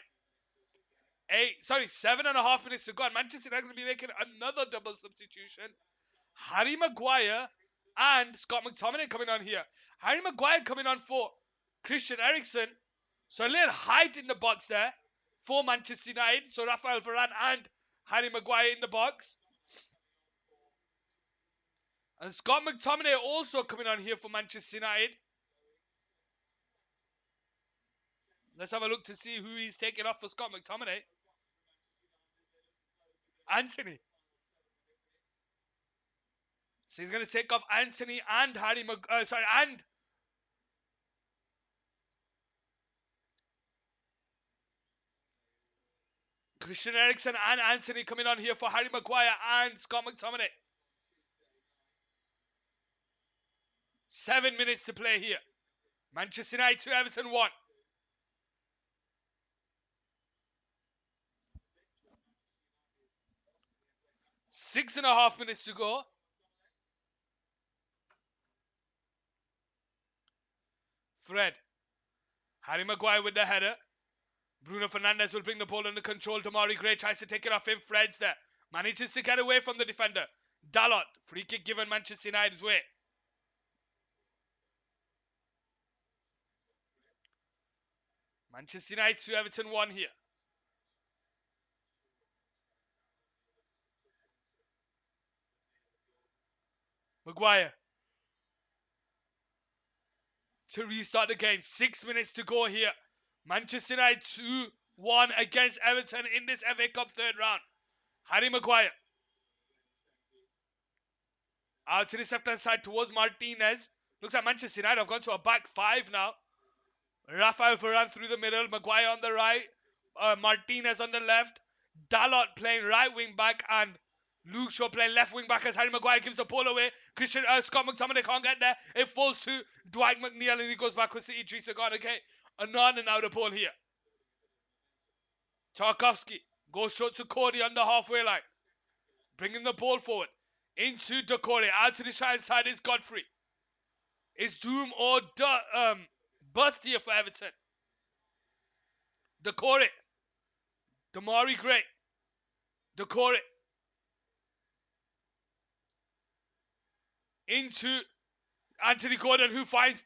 7.5 minutes to go. And Manchester United going to be making another double substitution. Harry Maguire and Scott McTominay coming on here. Harry Maguire coming on for Christian Eriksen. So a little height in the box there for Manchester United. So Rafael Varane and Harry Maguire in the box. And Scott McTominay also coming on here for Manchester United. Let's have a look to see who he's taking off for Scott McTominay. Anthony. So he's going to take off Anthony and and Christian Eriksen and Anthony coming on here for Harry Maguire and Scott McTominay. 7 minutes to play here. Manchester United 2, Everton 1. Six and a half minutes to go. Fred. Harry Maguire with the header. Bruno Fernandes will bring the ball under control. Damari Gray tries to take it off him. Fred's there. Manages to get away from the defender. Dalot. Free kick given Manchester United's way. Manchester United 2, Everton 1 here. Maguire to restart the game. 6 minutes to go here. Manchester United 2-1 against Everton in this FA Cup third round. Harry Maguire out to the left hand side towards Martinez. Looks like Manchester United have gone to a back five now. Rafael Varane through the middle. Maguire on the right. Martinez on the left. Dalot playing right wing back. And Luke Shaw playing left wing back as Harry Maguire gives the ball away. Scott McTominay can't get there. It falls to Dwight McNeil and he goes back with City. Idrissa Gana. Okay. Anana now the ball here. Tarkovsky goes short to Cody on the halfway line. Bringing the ball forward. Into Decore. Out to the right side is Godfrey. Is Doom or bust here for Everton. Decore. Damari Gray. Decore. Into Anthony Gordon who finds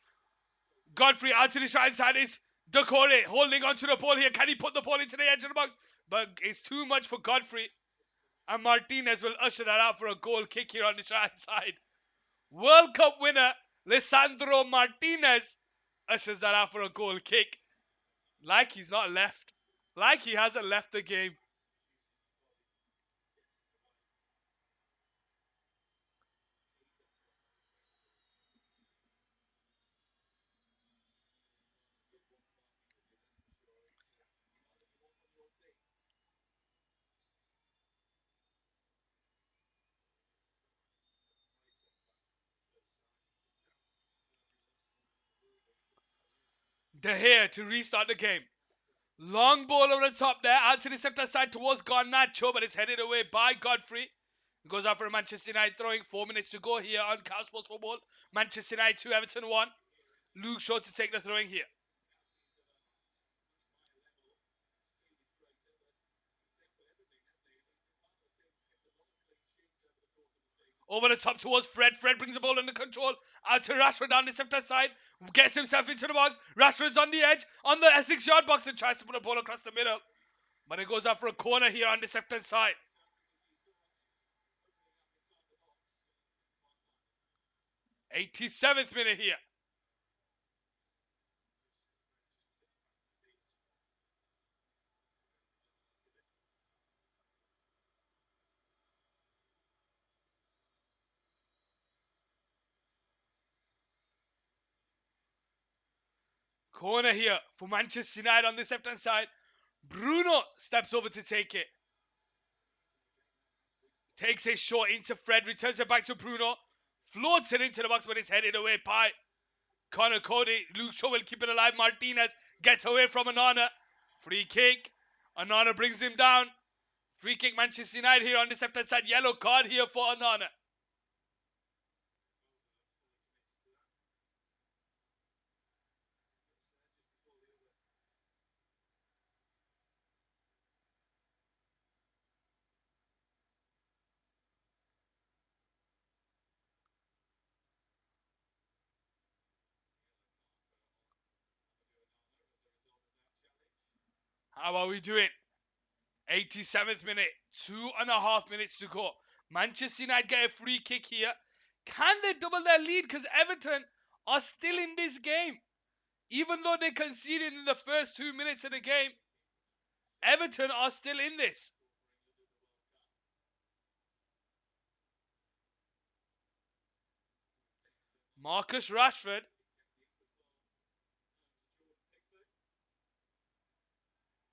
Godfrey. Out to the right side is Decore. Holding onto the ball here. Can he put the ball into the edge of the box? But it's too much for Godfrey. And Martinez will usher that out for a goal kick here on the right side. World Cup winner Lisandro Martinez ushers that out for a goal kick. Like he's not left. Like he hasn't left the game. De Gea to restart the game. Long ball over the top there. Out to the center side towards Garnacho, but it's headed away by Godfrey. Goes out for a Manchester United throwing. 4 minutes to go here on Cal Sports Football. Manchester United 2, Everton 1. Luke Shaw to take the throwing here. Over the top towards Fred. Fred brings the ball under control. Out to Rashford down the center side. Gets himself into the box. Rashford's on the edge. On the 6-yard box and tries to put the ball across the middle. But it goes out for a corner here on the left-hand side. 87th minute here. Corner here for Manchester United on the left-hand side. Bruno steps over to take it. Takes it short into Fred. Returns it back to Bruno. Floats it into the box, but it's headed away by Connor Cody. Luke Shaw will keep it alive. Martinez gets away from Anana. Free kick. Anana brings him down. Free kick Manchester United here on the left-hand side. Yellow card here for Anana. How are we doing? 87th minute. 2.5 minutes to go. Manchester United get a free kick here. Can they double their lead? Because Everton are still in this game. Even though they conceded in the first 2 minutes of the game, Everton are still in this. Marcus Rashford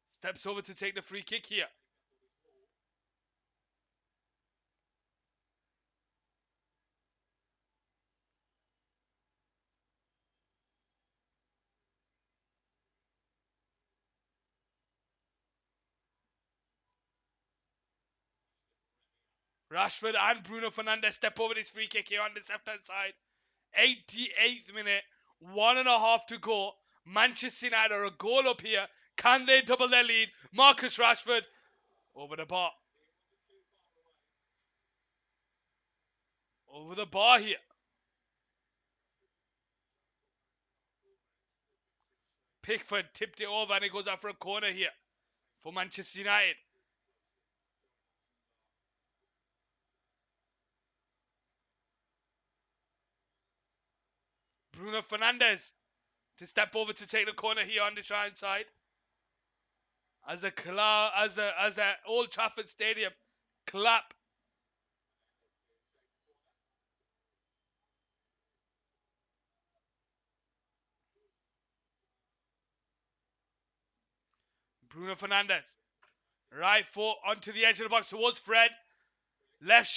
steps over to take the free kick here. Rashford and Bruno Fernandes step over this free kick here on the left-hand side. 88th minute. 1.5 to go. Manchester United are a goal up here. Can they double their lead? Marcus Rashford over the bar. Over the bar here. Pickford tipped it over and it goes out for a corner here for Manchester United. Bruno Fernandes to step over to take the corner here on the right side. As a Old Trafford Stadium clap. Bruno Fernandes. Right foot onto the edge of the box towards Fred. Left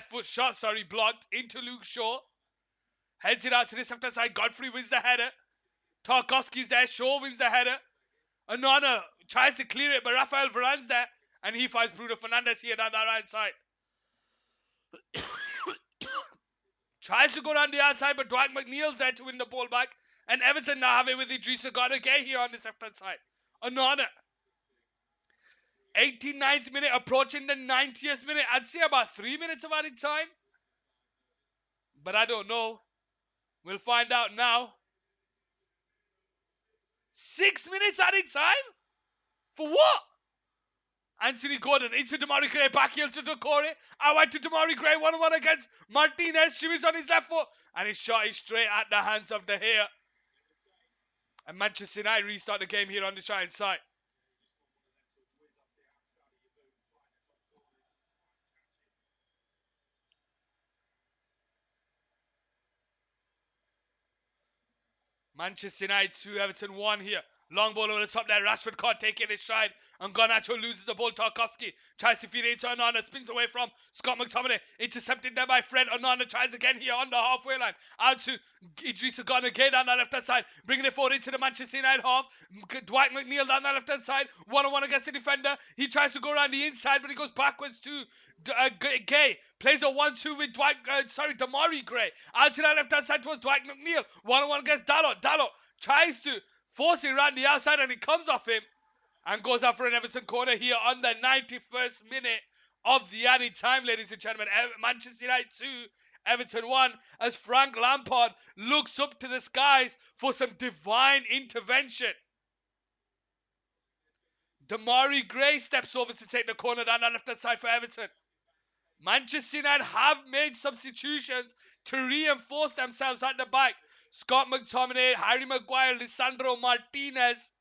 foot shot, blocked into Luke Shaw. Heads it out to the left hand side. Godfrey wins the header. Tarkowski's there. Shaw wins the header. Onana tries to clear it, but Rafael Varane's there. And he finds Bruno Fernandes here down that right side. Tries to go down the outside, but Dwight McNeil's there to win the ball back. And Everton now have it with Idrissa Gana Gueye here on this left hand side. Onana. 89th minute, approaching the 90th minute. I'd say about 3 minutes of added time. But I don't know. We'll find out now. 6 minutes added time? For what? Anthony Gordon into Demarai Gray, back heel to Doucouré. I went to Demarai Gray, 1-1 against Martinez. Jimmy's on his left foot. And his shot is straight at the hands of De Gea. And Manchester United restart the game here on the right side. Manchester United 2, Everton 1 here. Long ball over the top there. Rashford can't take it in stride. And Garnacho loses the ball. Tarkowski tries to feed it into Onana. Spins away from Scott McTominay. Intercepted there by Fred. Onana tries again here on the halfway line. Out to Idrissa Gana Gueye down the left hand side. Bringing it forward into the Manchester United half. Dwight McNeil down the left hand side. 1-on-1 against the defender. He tries to go around the inside, but he goes backwards to Gay. Plays a 1-2 with Demarai Gray. Out to the left hand side towards Dwight McNeil. 1-on-1 against Dalot. Dalot tries to force it around the outside and it comes off him and goes out for an Everton corner here on the 91st minute of the added time, ladies and gentlemen. Manchester United 2, Everton 1, as Frank Lampard looks up to the skies for some divine intervention. Demarai Gray steps over to take the corner down the left-hand side for Everton. Manchester United have made substitutions to reinforce themselves at the back. Scott McTominay, Harry Maguire, Lisandro Martinez,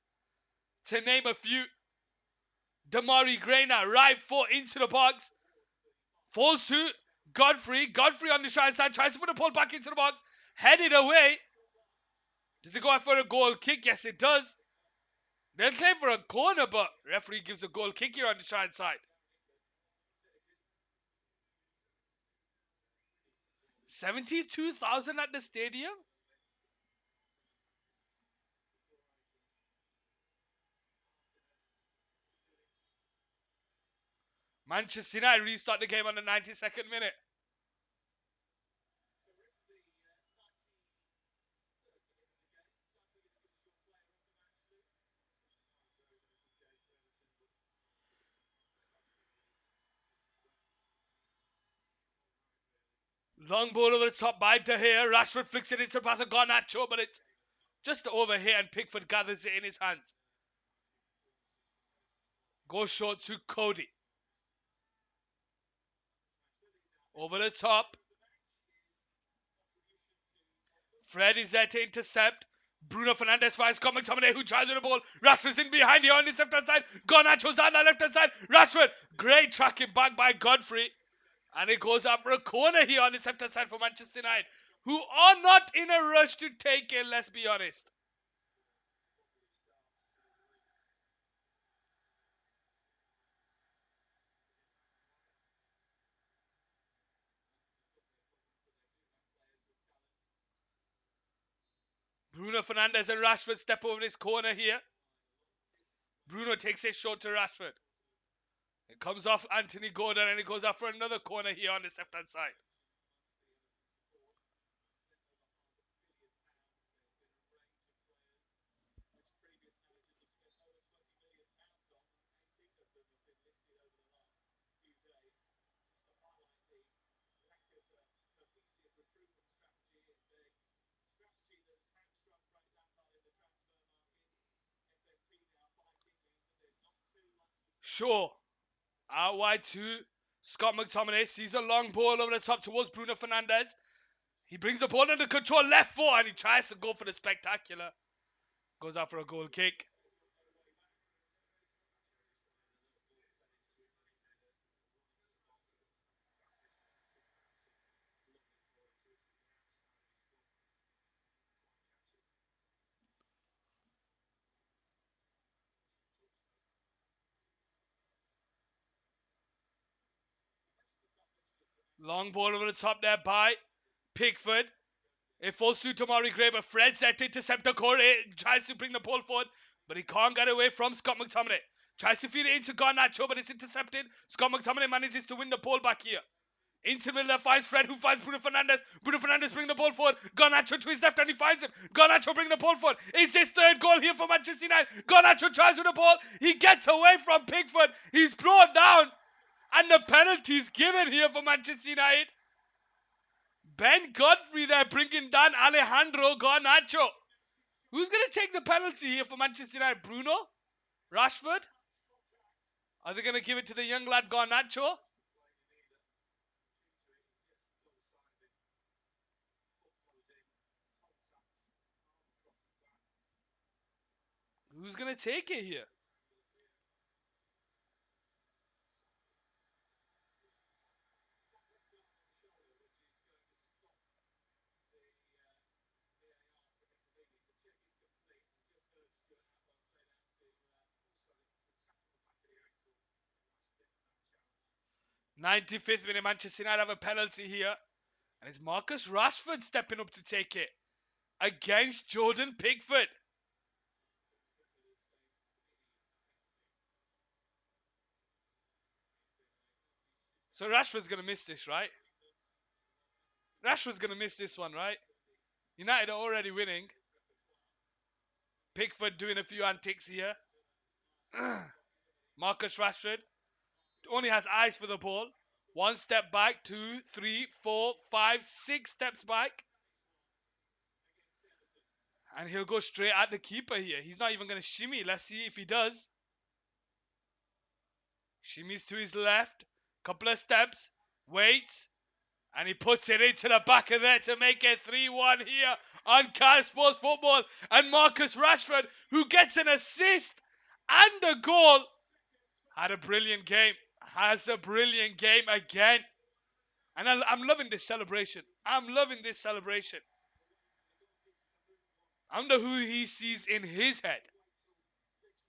to name a few. Demarai Gray now, right foot into the box. Falls to Godfrey. Godfrey on the right side, tries to put the ball back into the box. Headed away. Does it go out for a goal kick? Yes, it does. They'll claim for a corner, but referee gives a goal kick here on the right side. 72,000 at the stadium? Manchester United restart the game on the 92nd minute. Long ball over the top by De Gea. Rashford flicks it into the path of Garnacho, but it's just over here and Pickford gathers it in his hands. Goes short to Cody. Over the top. Fred is there to intercept. Bruno Fernandes finds Scott McTominay, who tries with the ball. Rashford's in behind here on his left hand side. Garnacho's down the left hand side. Rashford, great tracking back by Godfrey. And it goes out for a corner here on his left hand side for Manchester United, who are not in a rush to take it, let's be honest. Bruno Fernandes and Rashford step over this corner here. Bruno takes it short to Rashford. It comes off Anthony Gordon and it goes out for another corner here on the left hand side. Shaw. Out wide to Scott McTominay. Sees a long ball over the top towards Bruno Fernandes. He brings the ball under control, left foot, and he tries to go for the spectacular. Goes out for a goal kick. Long ball over the top there by Pickford. It falls through to Maury Gray, but Fred's there to intercept the corner. Tries to bring the ball forward, but he can't get away from Scott McTominay. Tries to feed it into Garnacho, but it's intercepted. Scott McTominay manages to win the ball back here. Into the middle finds Fred, who finds Bruno Fernandes. Bruno Fernandes bring the ball forward. Garnacho to his left, and he finds him. Garnacho bring the ball forward. Is this third goal here for Manchester United? Garnacho tries with the ball. He gets away from Pickford. He's brought down. And the penalty's given here for Manchester United. Ben Godfrey there bringing down Alejandro Garnacho. Who's going to take the penalty here for Manchester United? Bruno? Rashford? Are they going to give it to the young lad Garnacho? Who's going to take it here? '95th minute, Manchester United have a penalty here. And it's Marcus Rashford stepping up to take it against Jordan Pickford. So Rashford's going to miss this, right? Rashford's going to miss this one, right? United are already winning. Pickford doing a few antics here. Marcus Rashford only has eyes for the ball. One step back, 2, 3, 4, 5, 6 steps back. And he'll go straight at the keeper here. He's not even going to shimmy. Let's see if he does. Shimmies to his left. Couple of steps. Waits. And he puts it into the back of there to make it 3-1 here on Car Sports Football. And Marcus Rashford, who gets an assist and a goal, had a brilliant game. Has a brilliant game again. And I'm loving this celebration. I'm loving this celebration. I wonder who he sees in his head.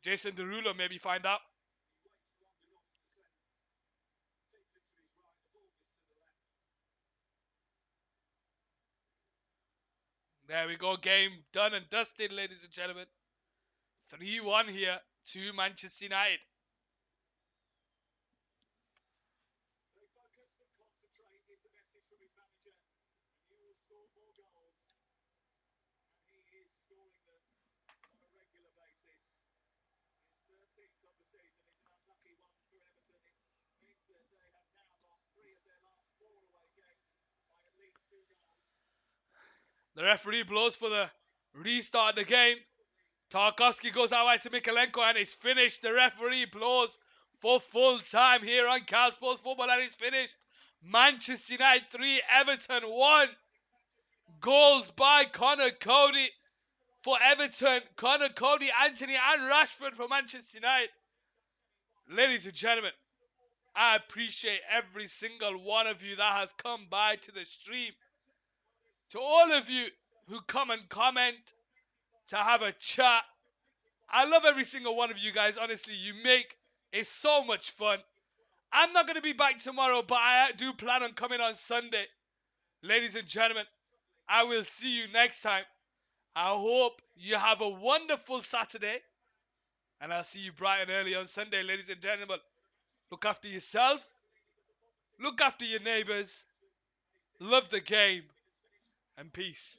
Jason Derulo, maybe find out. There we go. Game done and dusted, ladies and gentlemen. 3-1 here to Manchester United. The referee blows for the restart of the game. Tarkowski goes out wide to Mikalenko and it's finished. The referee blows for full time here on Cal Sports Football and it's finished. Manchester United 3, Everton 1. Goals by Connor Cody for Everton. Connor Cody, Anthony and Rashford for Manchester United. Ladies and gentlemen, I appreciate every single one of you that has come by to the stream. To all of you who come and comment, to have a chat. I love every single one of you guys. Honestly, you make it so much fun. I'm not going to be back tomorrow, but I do plan on coming on Sunday. Ladies and gentlemen, I will see you next time. I hope you have a wonderful Saturday. And I'll see you bright and early on Sunday, ladies and gentlemen. Look after yourself. Look after your neighbors. Love the game. And peace.